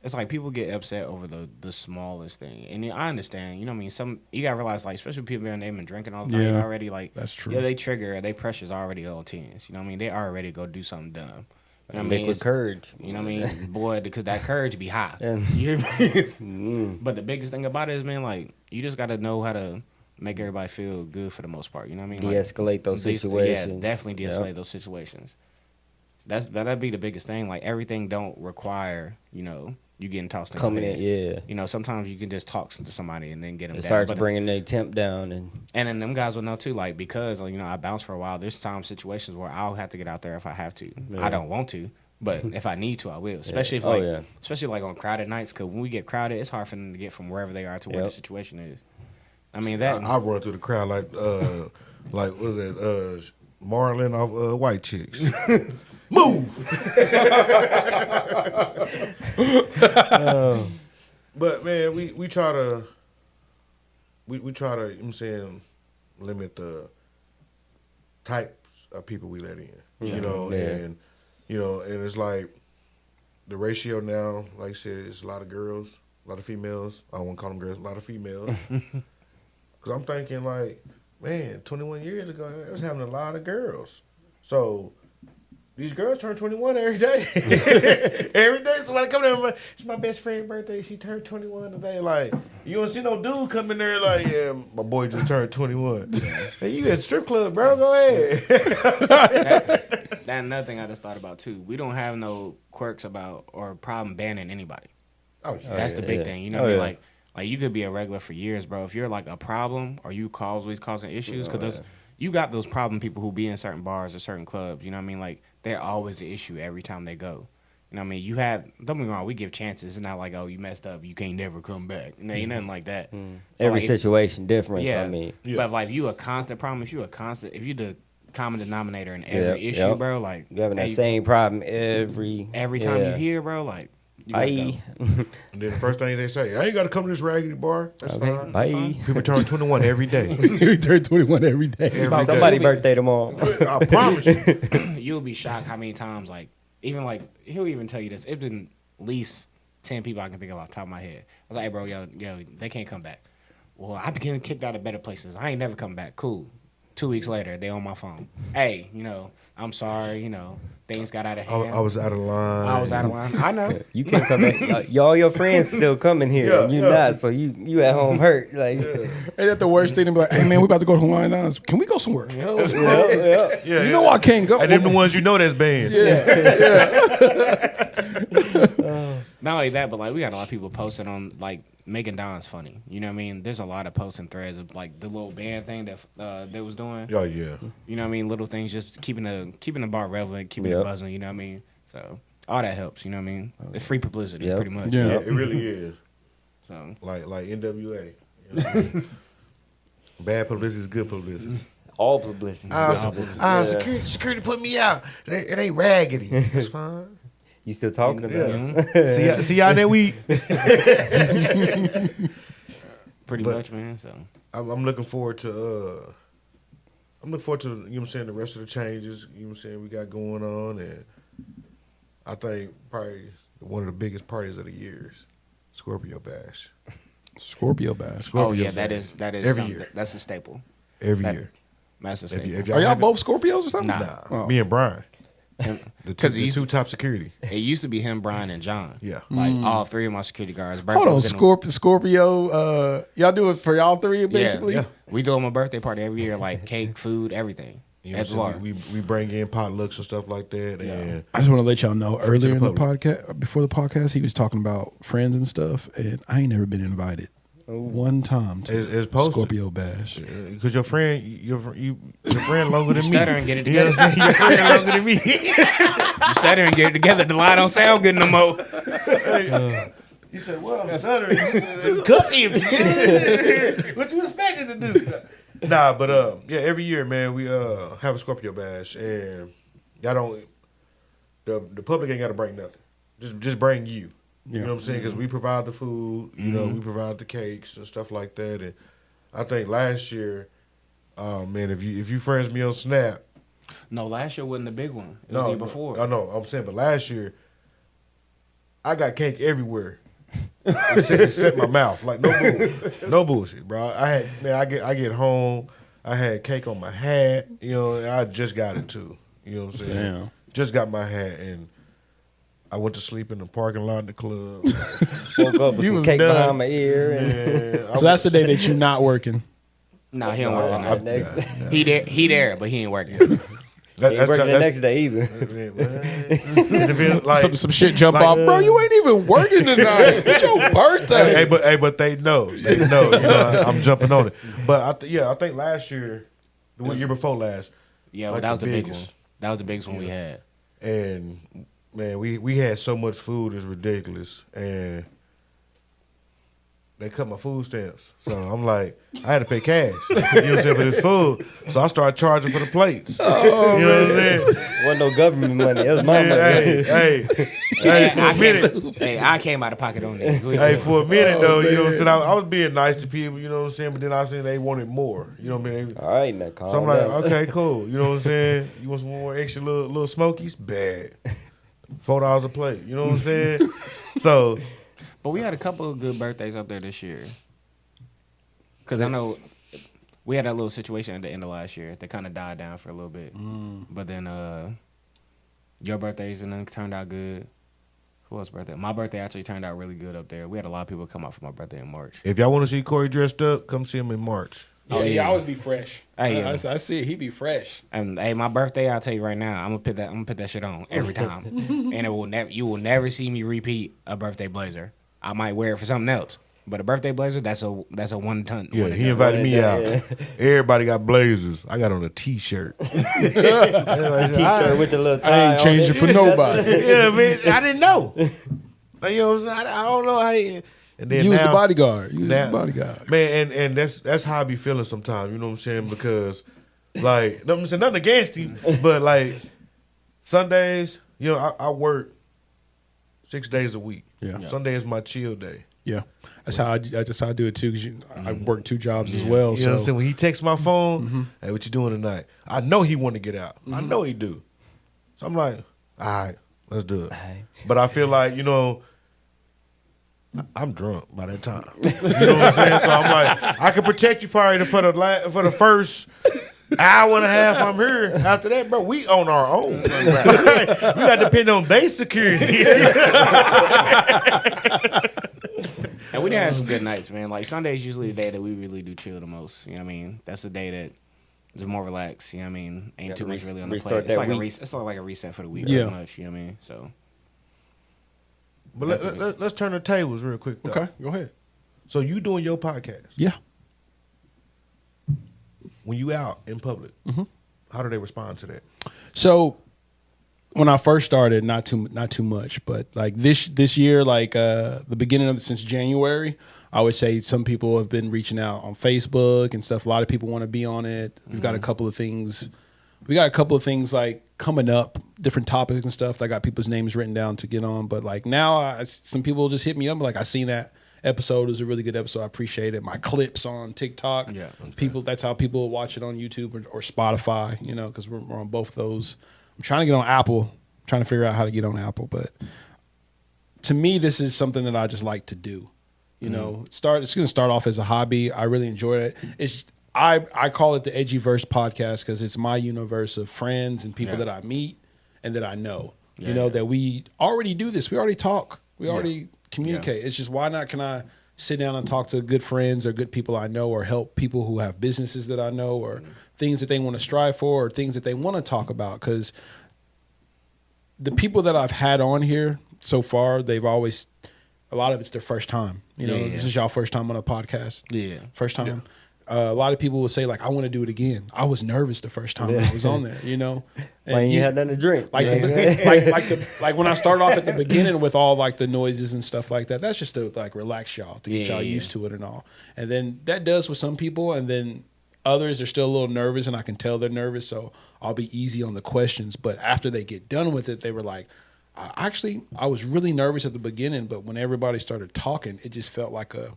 It's like people get upset over the smallest thing, and I understand. You know what I mean? Some you gotta realize, like, especially people they've been drinking all the time Yeah, already. Like, that's true. Yeah, they trigger, they pressure's already all tens. You know what I mean? They already go do something dumb. You know what I mean? Liquid It's- courage. You know what I mean? Boy, because that courage be high. Yeah. You know what I mean? But the biggest thing about it is, man, like, you just got to know how to make everybody feel good for the most part. You know what I mean? Like, De-escalate those situations. Yeah, definitely de-escalate Yep. those situations. That'd be the biggest thing. Like, everything don't require, you know, you getting tossed in Coming the in, head. yeah. You know, sometimes you can just talk to somebody and then get them It down. starts But- bringing their temp down, and and then them guys will know too, like, because, like, you know, I bounced for a while. There's situations where I'll have to get out there if I have to. Yeah. I don't want to, but if I need to, I will. Especially if, Oh, like, yeah. especially like on crowded nights, because when we get crowded, it's hard for them to get from wherever they are to where the Yep. situation is. I mean that. I run through the crowd like what was it Marlon off White Chicks. Move. But man, we try to we try to, you know what I'm saying, limit the types of people we let in. You know, Yeah. and you know, and it's like the ratio now, like I said, it's a lot of girls, a lot of females. I don't want to call them girls, a lot of females. Because I'm thinking, like, man, 21 years ago, I was having a lot of girls. So these girls turn 21 every day. Every day, somebody come there and like, it's my best friend's birthday. She turned 21 today. Like, you don't see no dude come in there like, yeah, my boy just turned 21. Hey, you at the strip club, bro. Go ahead. That another thing I just thought about too. We don't have no quirks about or problem banning anybody. Oh, yeah. That's the big yeah. thing. You know Oh, what I mean? yeah. Like you could be a regular for years, bro. If you're like a problem or you always causing issues, because you got those problem people who be in certain bars or certain clubs. You know what I mean? Like they're always the issue every time they go. You know what I mean? You have, don't get me wrong, we give chances. It's not like, oh, you messed up, you can't never come back. You know, ain't nothing like that. But, every like, situation different. yeah. I mean, Yeah. But like if you a constant problem, if you the common denominator in every issue, yep. bro. Like You having that hey, same problem every time yeah. you hear, bro. Like you gotta go. Bye. And then the first thing they say, I ain't got to come to this raggedy bar. That's Okay, fine. bye. People turn 21 every day. We turn 21 every day. Every day. Somebody's birthday tomorrow. I promise you. You'll be shocked how many times, like, even like he'll even tell you this. It's been at least 10 people I can think of off the top of my head. I was like, hey, bro, yo, they can't come back. Well, I've been getting kicked out of better places. I ain't never come back. Cool. 2 weeks later, they on my phone. Hey, I'm sorry. Things got out of hand. I was out of line. I was out of line. I know. You can't come back. All your friends still coming here, Yeah, and you yeah. not. So you at home hurt. Like, Ain't that the worst thing? To be like, hey man, we about to go to Hawaiian Don's. Can we go somewhere? Yeah, You know I can't go. And them the ones you know that's banned. Not only that, but like we got a lot of people posting on like making Don's funny. You know what I mean? There's a lot of posts and threads of like the little band thing that they was doing. Oh, yeah. You know what I mean? Little things, just keeping the bar relevant, keeping it Yep. buzzing. You know what I mean? So all that helps. You know what I mean? It's free publicity, Yep. pretty much. Yeah. Yeah, it really is. So Like NWA. You know? Bad publicity is good publicity. all publicity. Security put me out. It ain't raggedy. It's fine. You still talking about Yeah. it? See y'all that week. pretty But- much, man. So I'm looking forward to you know what I'm saying, the rest of the changes, you know what I'm saying, we got going on, and I think probably one of the biggest parties of the year is Scorpio Bash. Scorpio bass. oh yeah, that is Every something- year. That's a staple. Every That- year. That's a If staple. if Are y'all haven't- both Scorpios or something? Nah. Oh. Me and Brian. The Because two top security. it used to be him, Brian, and John. Yeah. Like all three of my security guards. Hold on, birthdays in them. Scorpio. Y'all do it for y'all three, basically. Yeah. We do them a birthday party every year, like cake, food, everything. You know At what the I'm bar. saying? We bring in potlucks and stuff like that, and I just want to let y'all know earlier in the public. podcast, before the podcast, he was talking about friends and stuff, and I ain't never been invited one time to It's posted. Scorpio Bash. because your friend longer than me. Stutter and get it You know what I'm saying? Your friend longer than me. You stutter and get it together. The lie don't sound good no more. He said, well, I'm stuttering. Cup empty. What you expecting to do? Nah, but yeah, every year, man, we have a Scorpio Bash, and y'all don't. The public ain't got to bring nothing. Just bring you. You know what I'm saying? Because we provide the food. You know, we provide the cakes and stuff like that. And I think last year, man, if you friends me on Snap. No, last year wasn't the big one. It was the year before. I know. I'm saying, but last year, I got cake everywhere. Except my mouth. Like no bullshit, bro. I get home, I had cake on my hat, you know, and I just got it too. You know what I'm saying? Damn. Just got my hat, and I went to sleep in the parking lot in the club. Woke up with You some was cake done. behind my ear. And And So that's the day that you're not working. Nah, he don't work that night. next, He there, but he ain't working. ain't working the next day either. like, Some shit jump off, bro. You ain't even working tonight. It's your birthday. but they know. You know, I'm jumping on it. But I think last year, the year before last, Yeah, like that was the big one. biggest. That was the biggest one we had. And man, we had so much food, it's ridiculous. And they cut my food stamps. So I'm like, I had to pay cash. You know what I'm saying, for this food. So I started charging for the plates. You know what I'm saying? Wasn't no government money. It was my Man, money. hey, for a minute. I came out of pocket on this. Hey, for a minute though, you know what I'm saying? I was being nice to people, you know what I'm saying? But then I seen they wanted more. You know what I mean? All right, now calm So I'm like, down. okay, cool. You know what I'm saying? You want some more extra little smokies? Bad. $4 a plate. You know what I'm saying? So But we had a couple of good birthdays up there this year. Because I know we had that little situation at the end of last year that kind of died down for a little bit. But then your birthdays and then turned out good. Who else's birthday? My birthday actually turned out really good up there. We had a lot of people come out for my birthday in March. if y'all want to see Corey dressed up, come see him in March. Oh, yeah. always be fresh. Hey, yeah. I see it. He be fresh. And hey, my birthday, I'll tell you right now, I'm gonna put that shit on every time. And you will never see me repeat a birthday blazer. I might wear it for something else. But a birthday blazer, that's a 1 ton. Yeah, one he to go. invited me Yeah. out. Everybody got blazers. I got on a T-shirt. T-shirt with the little tie I ain't on changing it. for nobody. Yeah, man, I didn't know. Like, you know what I'm saying? I don't know how. And then You was now- the bodyguard. You was now- the bodyguard. Man, and that's how I be feeling sometimes. You know what I'm saying? Because Like, I'm saying nothing against him, but like Sundays, you know, I work 6 days a week. Yeah. Sunday is my chill day. Yeah, that's how I do it too. Because I work 2 jobs as well. You So know what I'm saying? When he texts my phone, hey, what you doing tonight? I know he want to get out. I know he do. So I'm like, all right, let's do it. But I feel like, you know, I'm drunk by that time. You know what I'm saying? So I'm like, I can protect you probably for the first hour and a half I'm here. After that, bro, we on our own. We got to depend on base security. And we did have some good nights, man. Like Sunday's usually the day that we really do chill the most. You know what I mean? That's the day that is more relaxed. You know what I mean? Ain't too much really on the plate. It's like it's like a reset for the week. Yeah. Pretty much. You know what I mean? So. But let's turn the tables real quick, though. okay, go ahead. So you doing your podcast. Yeah. When you out in public, how do they respond to that? So when I first started, not too much, but like this year, like the beginning of since January, I would say some people have been reaching out on Facebook and stuff. A lot of people want to be on it. We've got a couple of things. We got a couple of things like coming up, different topics and stuff. I got people's names written down to get on. But like now, some people just hit me up like, I seen that episode. It was a really good episode. I appreciate it. My clips on TikTok. Yeah, okay. People. That's how people watch it on YouTube or Spotify. You know, because we're on both those. I'm trying to get on Apple. I'm trying to figure out how to get on Apple. But to me, this is something that I just like to do. You know, it's going to start off as a hobby. I really enjoy it. I call it the Edgyverse podcast because it's my universe of friends and people that I meet and that I know. You know, that we already do this. We already talk. We already communicate. It's just, why not can I sit down and talk to good friends or good people I know, or help people who have businesses that I know, or things that they want to strive for, or things that they want to talk about. Because the people that I've had on here so far, they've always, a lot of it's their first time. You know, this is y'all first time on a podcast. Yeah. First time. Yeah. A lot of people will say, like, I want to do it again. I was nervous the first time I was on there, you know. And when you had nothing to drink. Like, like when I started off at the beginning with all, like, the noises and stuff like that, that's just to, like, relax y'all, to get y'all used to it and all. And then that does with some people, and then others are still a little nervous, and I can tell they're nervous, so I'll be easy on the questions. But after they get done with it, they were like, I was really nervous at the beginning, but when everybody started talking, it just felt like a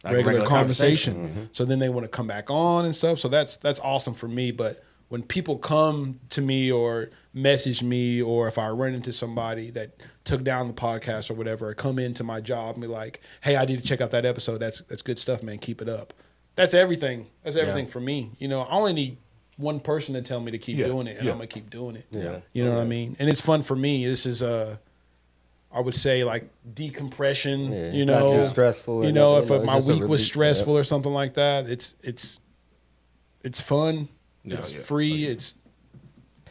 regular conversation. So then they want to come back on and stuff. So that's awesome for me. But when people come to me or message me, or if I run into somebody that took down the podcast or whatever, or come into my job and be like, hey, I need to check out that episode. That's good stuff, man. Keep it up. That's everything. That's everything for me. You know, I only need one person to tell me to keep doing it, and I'm going to keep doing it. Yeah. You know what I mean? And it's fun for me. This is I would say, like, decompression, you know, not too stressful. You know, if my week was stressful or something like that, it's fun. It's free. It's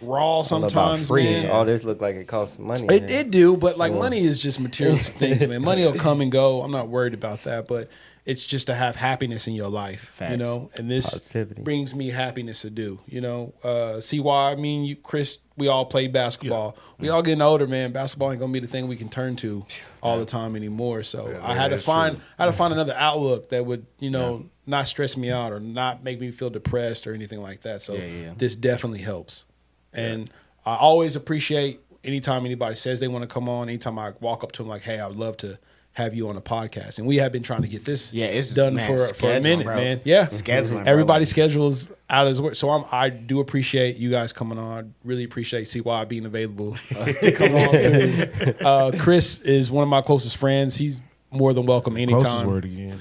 raw sometimes, free. Man. All this look like it costs money. It do, but like money is just material things, man. Money will come and go. I'm not worried about that, but it's just to have happiness in your life, you know. And this brings me happiness to do, you know. See why? I mean, you, Chris, we all play basketball. We all getting older, man. Basketball ain't gonna be the thing we can turn to all the time anymore. So I had to find another outlook that would, you know, not stress me out or not make me feel depressed or anything like that. So this definitely helps. And I always appreciate anytime anybody says they want to come on. Anytime I walk up to them like, hey, I would love to have you on a podcast. And we have been trying to get this done for a minute, bro. Man. Yeah. Scheduling, everybody's schedule's out as work. So I do appreciate you guys coming on. Really appreciate CY being available to come on too. Chris is one of my closest friends. He's more than welcome anytime. Closest word again.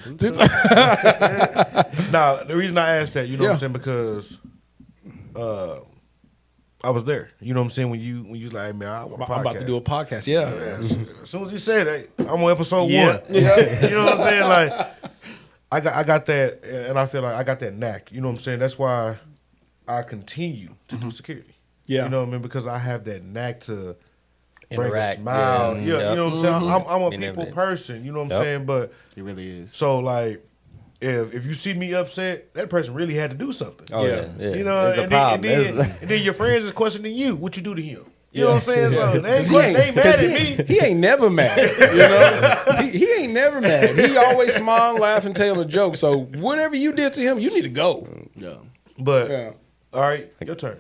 Now, the reason I asked that, you know what I'm saying, because I was there. You know what I'm saying? When you was like, hey, man, I'm about to do a podcast. Yeah. As soon as you said that, I'm on episode 1. Yeah. You know what I'm saying? Like, I got that, and I feel like I got that knack. You know what I'm saying? That's why I continue to do security. Yeah. You know what I mean? Because I have that knack to bring a smile. You know what I'm saying? I'm a people person. You know what I'm saying? But it really is. So, like, if you see me upset, that person really had to do something. Oh, yeah. You know, and then your friends is questioning you, what you do to him. You know what I'm saying? So they ain't mad at me. He ain't never mad. You know, he ain't never mad. He always smile, laugh, and tell a joke. So whatever you did to him, you need to go. Yeah. But All right, your turn.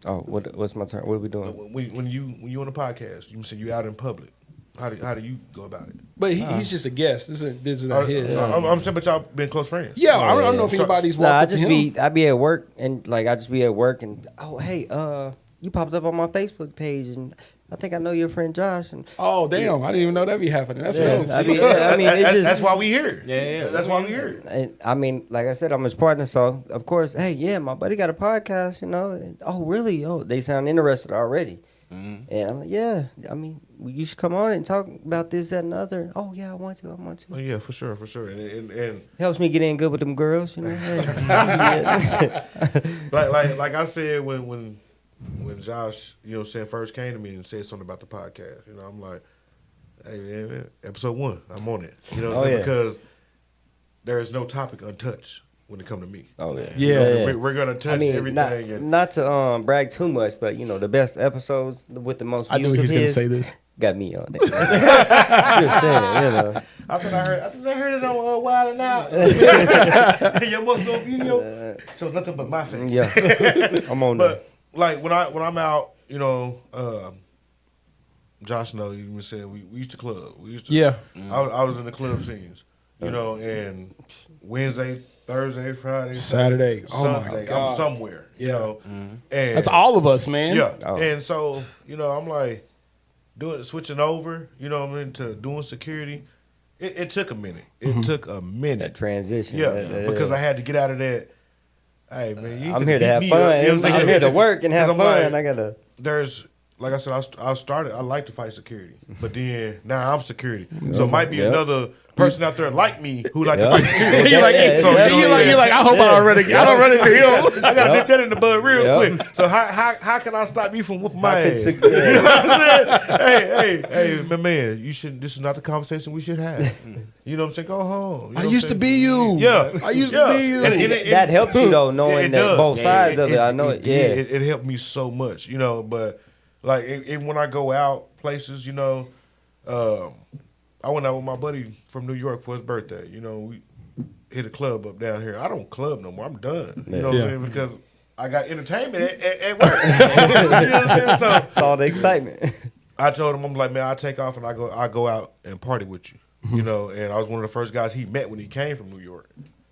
Oh, what's my turn? What are we doing? When you on a podcast, you said you out in public. How do you go about it? But he's just a guest. This is not his. I'm saying, but y'all been close friends. Yeah, I don't know if anybody's walked Nah, up to him. I be at work and I just be at work and hey, you popped up on my Facebook page and I think I know your friend Josh and Oh damn! I didn't even know that be happening. That's yeah, dope. I mean, it just, That's why we here. Yeah. That's why we here. And, I mean, like I said, I'm his partner, so of course, hey, yeah, my buddy got a podcast, you know. And, oh, really? Oh, they sound interested already. And I'm like, yeah, I mean, you should come on and talk about this, that, and the other. Oh, yeah, I want to. Oh yeah, for sure. And Helps me get in good with them girls, you know. Hey. like I said when Josh, first came to me and said something about the podcast, I'm like, hey man, episode 1, I'm on it. You know what I'm saying? Yeah. Because there is no topic untouched when it come to me. Oh yeah, Yeah. We're gonna touch everything. Not to brag too much, but the best episodes with the most I views knew he was of going to his say this. got me on it. Just saying, I think I heard it on Wild and Out. Your most dope video. So nothing but my face. Yeah, I'm on there. But like when I'm out, Josh knows. You been saying we used to club. We used to. Yeah. I was in the club scenes. And Wednesday, Thursday, Friday, Saturday. Oh, my Sunday, God. I'm somewhere. Yeah. And That's all of us, man. Yeah. Oh. And so I'm like switching over. To doing security. It took a minute. It took a minute. That transition. Yeah, because I had to get out of that. Hey man, you I'm can here to beat have me fun. up, you know what I'm I'm saying? here to work and have 'Cause fun. I'm like, I gotta. There's like I said, I like to fight security, but then now I'm security, so it might be another person out there like me who like to fight security. You're like, Yeah, so you're like, I hope I don't run into him. I gotta nip that in the bud real Yep. quick. So how can I stop you from whooping my I could ass? sec- You know what I'm saying? Hey, my man, you should. This is not the conversation we should have. You know what I'm saying? Go home. You know I what I'm used to saying? be you. Yeah, I used to be you. That helps you though, knowing It that does. both sides of it. I know it. Yeah. It helped me so much, But like, even when I go out places, I went out with my buddy from New York for his birthday. We hit a club up down here. I don't club no more. I'm done. You know what I'm saying? Because I got entertainment at work. You know what I'm saying? So It's all the excitement. I told him, I'm like, man, I take off and I go out and party with you. And I was one of the first guys he met when he came from New York.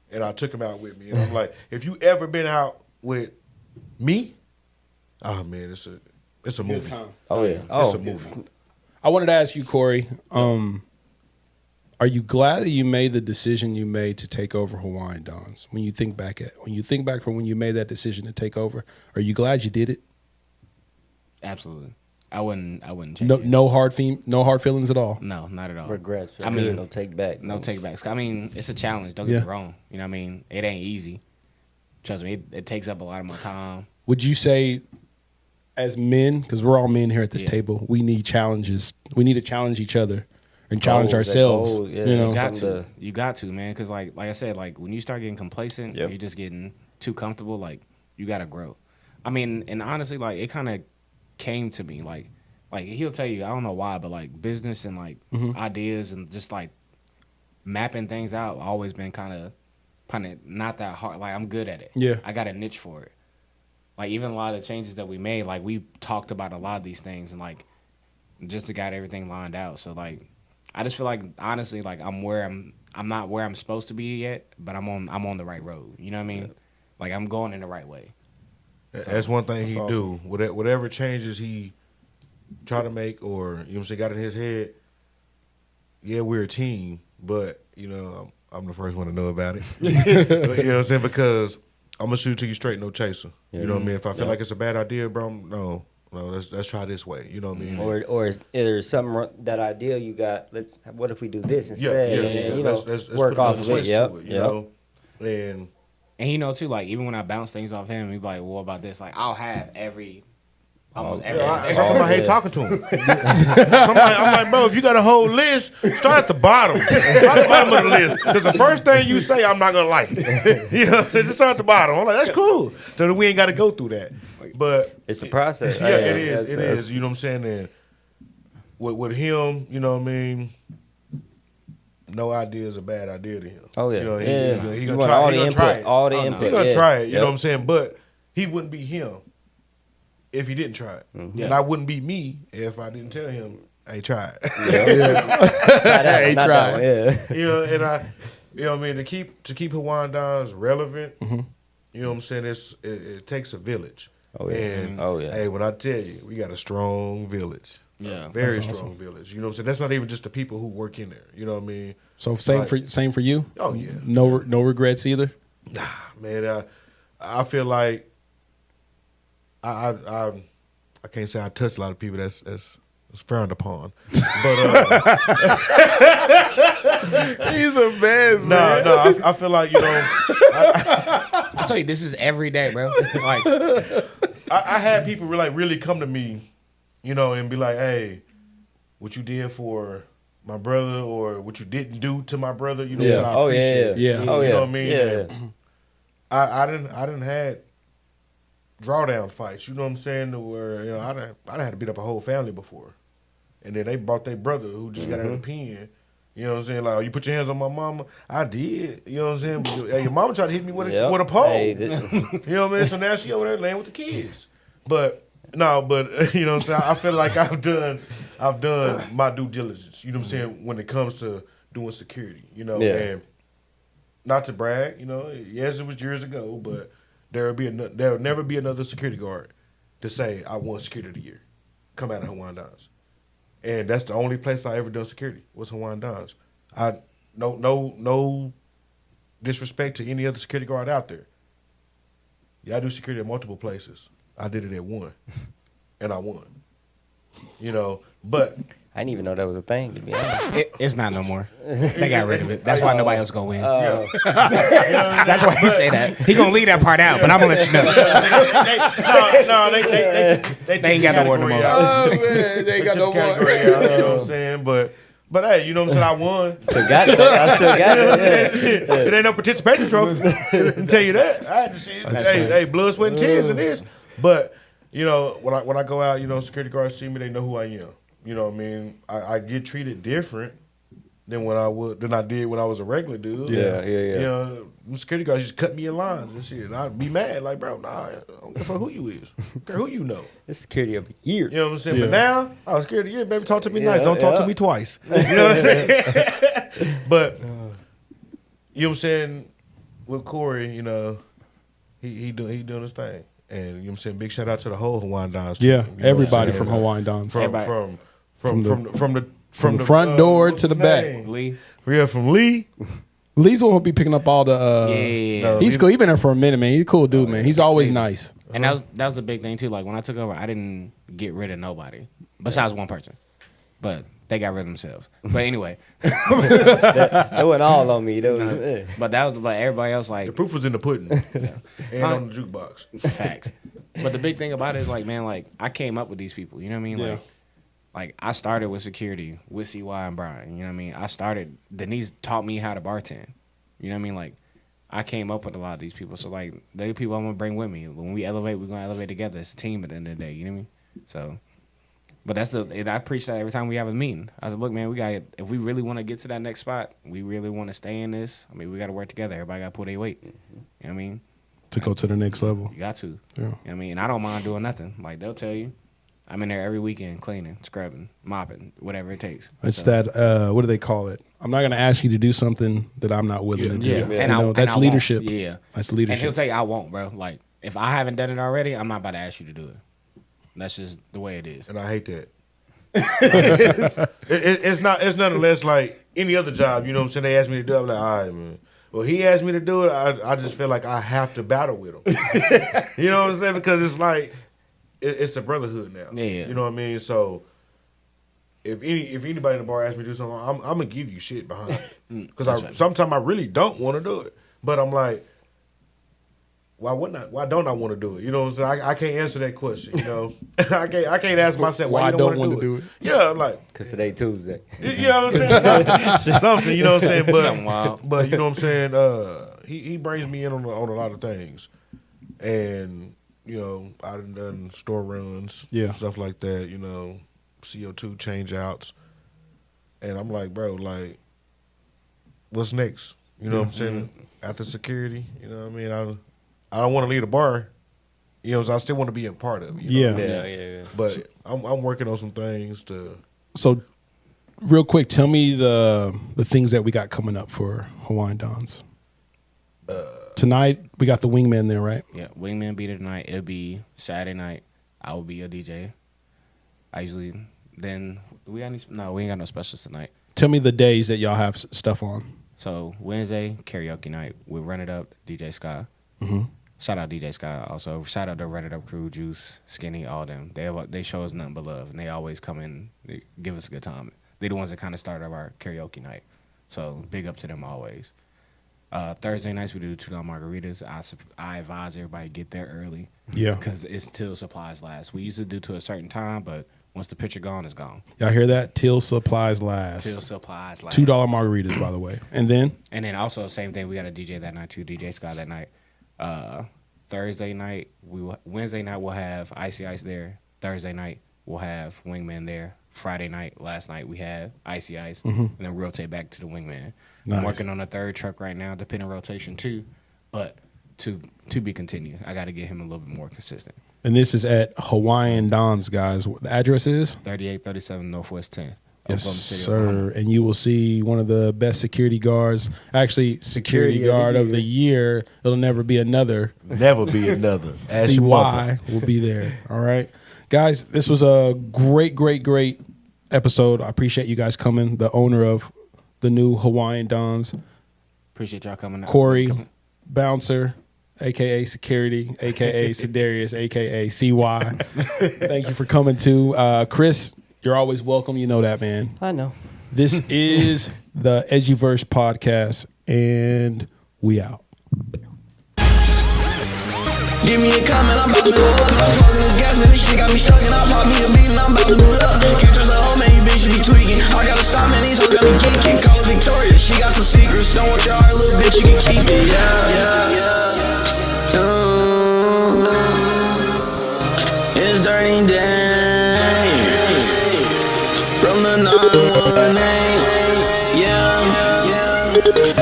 And I took him out with me. And I'm like, if you ever been out with me, oh man, it's a movie. Oh yeah. It's a movie. I wanted to ask you, Corey, are you glad that you made the decision you made to take over Hawaiian Dons? When you think back from when you made that decision to take over, are you glad you did it? Absolutely. I wouldn't change it. No hard feelings at all. No, not at all. Regrets. I mean, no take back. No take backs. I mean, it's a challenge. Don't get me wrong. You know what I mean? It ain't easy. Trust me, it takes up a lot of my time. Would you say, as men, because we're all men here at this table, we need challenges. We need to challenge each other and challenge ourselves. You got to, man. Because like I said, like when you start getting complacent, or you're just getting too comfortable. Like you got to grow. I mean, and honestly, like it kind of came to me. Like he'll tell you, I don't know why, but like business and like ideas and just like mapping things out, always been kind of not that hard. Like I'm good at it. Yeah, I got a niche for it. Like even a lot of the changes that we made, like we talked about a lot of these things and like just to got everything lined out. So like I just feel like honestly, like I'm not where I'm supposed to be yet, but I'm on the right road. You know what I mean? Yeah. Like I'm going in the right way. That's one thing he awesome. do. Whatever changes he try to make, or got in his head. Yeah, we're a team, but I'm the first one to know about it. You know what I'm saying? Because I'm gonna shoot it to you straight, no chaser. Yeah. You know what I mean? If I feel like it's a bad idea, bro, no, let's try this way. You know what I mean? Or is there's something that idea you got? What if we do this instead? And, let's work off of it. You know, and he know too. Like even when I bounce things off him, he be like, "Well, what about this?" Like I'll have almost every. I hate talking to him. I'm like, bro, if you got a whole list, start at the bottom. Start at the bottom of the list. Because the first thing you say, I'm not going to like. So just start at the bottom. I'm like, that's cool. So we ain't got to go through that. But it's a process. Yeah, it is. It is. You know what I'm saying? And with him, you know what I mean? No idea is a bad idea to him. Oh, yeah. He want all the input. All the input. He's going to try it. You know what I'm saying? But he wouldn't be him if he didn't try it. Mm-hmm. And I wouldn't be me if I didn't tell him, hey, try it. Hey, Not try that one, it. yeah. You know, and you know what I mean, to keep Hawaiian Dons relevant, you know what I'm saying, it takes a village. Oh, yeah. And, Oh, yeah. hey, when I tell you, we got a strong village. Yeah. Very That's strong village. You know what I'm saying? That's not even just the people who work in there. You know what I mean? So same for you. Oh, yeah. No regrets either. Nah, man, I feel like I can't say I touched a lot of people. That's frowned upon. But He's a mess, no, I feel like, you know, I tell you, this is every day, bro. Like, I had people really come to me, you know, and be like, hey, what you did for my brother or what you didn't do to my brother, you know, Yeah. so I Oh, yeah, appreciate yeah. it. Yeah. Oh, You yeah. know what I mean? Yeah. I didn't had drawdown fights, you know what I'm saying, where, you know, I done had to beat up a whole family before. And then they brought their brother who just got out of the pen. You know what I'm saying? Like, oh, you put your hands on my mama? I did. You know what I'm saying? But, hey, your mama tried to hit me with Yep. a pole. Hey, You know what I mean? So now she over there laying with the kids. But no, you know what I'm saying? I feel like I've done my due diligence. You know what I'm saying? When it comes to doing security, you know, Yeah. and not to brag, you know. Yes, it was years ago, but there will never be another security guard to say I won security of the year. Come out of Hawaiian Dons. And that's the only place I ever done security was Hawaiian Dons. No disrespect to any other security guard out there. Yeah, I do security at multiple places. I did it at one, and I won. You know, but I didn't even know that was a thing, to be honest. it's not no more. They got rid of it. That's why nobody else gonna win. that's That's why he say that. He gonna leave that part out, but I'm gonna let you know. they ain't got no more no more. Oh man, they ain't got no more. You know what I'm saying? But hey, you know what I'm saying? I won. Still got it. I still got it. Yeah. It ain't no participation trophy. I can tell you that. I had to see. Hey, blood, sweat, and tears in this. But you know, when I go out, you know, security guards see me, they know who I am. You know what I mean? I get treated different than I did when I was a regular dude. Yeah. You know, security guards just cut me in lines and shit. And I'd be mad, like, bro, nah, I don't give a fuck who you is. I don't care who you know. It's security of a year. You know what I'm saying? Yeah. But now, I was scared of you, baby. Talk to me nice. Yeah, Don't talk to yeah. me twice. You know what I'm saying? But you know what I'm saying? With Corey, you know, he doing his thing. And you know what I'm saying? Big shout out to the whole Hawaiian Dons team. Yeah, You know what I'm everybody saying? from Hawaiian Dons. From the front door what's to the his back. name? Lee. Yeah, from Lee. Lee's one will be picking up all the. Yeah. He's cool. He been there for a minute, man. He's a cool dude, man. He's always nice. And that was the big thing too. Like when I took over, I didn't get rid of nobody besides one person, but they got rid of themselves. But anyway, That went all on me. That was, but everybody else like The proof was in the pudding and on the jukebox. facts. But the big thing about it is like, man, like I came up with these people. You know what I mean? Yeah. Like I started with security with CY and Brian. You know what I mean? I started. Denise taught me how to bartend. You know what I mean? Like I came up with a lot of these people. So like they're the people I'm gonna bring with me. When we elevate, we're gonna elevate together. It's a team at the end of the day. You know what I mean? So. But I preach that every time we have a meeting. I said, look, man, if we really want to get to that next spot, we really want to stay in this. I mean, we got to work together. Everybody got to pull their weight. You know what I mean? To go to the next level. You got to. Yeah. You know what I mean? And I don't mind doing nothing. Like, they'll tell you. I'm in there every weekend cleaning, scrubbing, mopping, whatever it takes. It's So, that, what do they call it? I'm not going to ask you to do something that I'm not willing to do. Yeah. You And I- know, and that's I won't. leadership. Yeah. That's And he'll leadership. tell you, I won't, bro. Like, if I haven't done it already, I'm not about to ask you to do it. That's just the way it is. And I hate that. It's nothing less like any other job. You know what I'm saying? They ask me to do it. I'm like, all right, man. Well, he asked me to do it. I just feel like I have to battle with him. You know what I'm saying? Because it's like it's a brotherhood now. Yeah. You know what I mean? So if anybody in the bar asks me to do something, I'm gonna give you shit behind it. Because sometimes I really don't want to do it, but I'm like, why wouldn't I? Why don't I want to do it? You know what I'm saying? I can't answer that question. You know, I can't ask myself why you don't want to do it. Yeah, I'm like, because today Tuesday. you know what I'm saying? Something, you know what I'm saying? Something wild. But you know what I'm saying? He brings me in on a lot of things, and you know, I done store runs, Yeah. stuff like that. You know, CO2 change outs, and I'm like, bro, like, what's next? You know what I'm saying? After security, you know what I mean? I don't want to leave the bar You know, so I still want to be a part of it. You know? Yeah. But I'm working on some things to. So, real quick, tell me the things that we got coming up for Hawaiian Dons. Tonight we got the Wingman there, right? Yeah, Wingman be there tonight. It'll be Saturday night. I will be a DJ. I usually then we ain't got no specials tonight. Tell me the days that y'all have stuff on. So Wednesday karaoke night. We Run It Up, DJ Sky. Mm-hmm. Shout out DJ Sky. Also shout out to Run It Up crew, Juice, Skinny, all them. They show us nothing but love, and they always come in, they give us a good time. They the ones that kind of started our karaoke night. So big up to them always. Thursday nights we do $2 margaritas. I advise everybody get there early. Yeah, because it's till supplies last. We used to do to a certain time, but once the picture gone, it's gone. Y'all hear that? Till supplies last. Till supplies last. $2 margaritas, by the way. And then also same thing. We got a DJ that night too. DJ Scott that night. Thursday night Wednesday night we'll have Icy Ice there. Thursday night we'll have Wingman there. Friday night, last night we had Icy Ice, and then rotate back to the Wingman. Nice. I'm working on a third truck right now, depending rotation too, but to be continued. I got to get him a little bit more consistent. And this is at Hawaiian Don's, guys. The address is 3837 Northwest 10th. yes, Oklahoma City, sir. Oklahoma. And you will see one of the best security guards. Actually, security guard of the year. It'll never be another. Never be another. Ask your mother. CY will be there. All right, guys. This was a great episode. I appreciate you guys coming. The owner of the new Hawaiian Dons, Appreciate y'all coming out. Corey Bouncer, aka Security, aka Sedarius, aka CY. Thank you for coming too. Chris, you're always welcome. You know that, man. I know. This is the Edgyverse podcast, and we out. Give me a comment, I'm about to blow up. I'm smoking this gas, man, this shit got me stuck, and I pop me a beat, and I'm about to do it up. Can't trust a hoe, man, you bitch, you be tweaking. I gotta stop, man, these hoes got me geeking. Call her Victoria, she got some secrets. Don't want your heart, little bitch, you can keep it. It's dirty day. From the 918.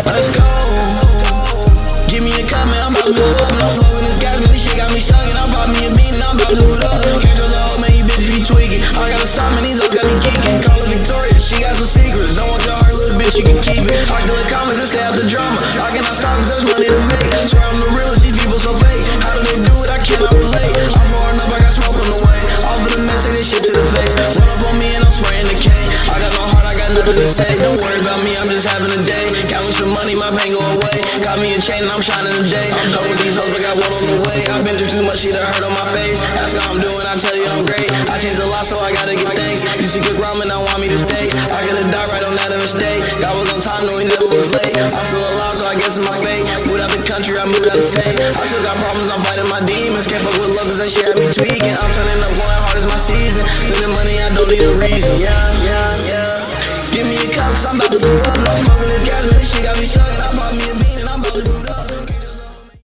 Let's go. Give me a comment, I'm about to blow up. I'm smoking this gas, man, this shit got me stuck, and I pop me a beat, and I'm about to do it up. Can't trust a hoe, man, you bitches be tweaking. I gotta stop, man, these hoes got me geeking. Call her Victoria, she got some secrets. Don't want your heart, little bitch, you can keep it. I kill the comments and stay out the drama. I cannot stop, cause there's money to make. Swear I'm the realest, these people so fake. How do they do it? I cannot relate. I'm pouring up, I got smoke on the way. All for the mess, say this shit to the face. Run up on me and I'm spraying the K. I got no heart, I got nothing to say. Don't worry about me, I'm just having a day. Got me some money, my pain go away. Got me a chain and I'm shining today. I'm done with these hoes, I got one on the way. I've been through too much, shit that hurt on my face. Ask how I'm doing, I tell you I'm great. I changed a lot, so I gotta get thanks. Used to cook ramen, now want me to stay. I could've died right on that mistake. God was on time, no he never was late. I'm still alive, so I guess it's my fate. Moved out the country, I moved out the state. I still got problems, I'm fighting my demons. Can't fuck with love, cause that shit had me tweaking. I'm turning up, going hard as my season. Spending money, I don't need a reason. Give me a cup, cause I'm about to blow up.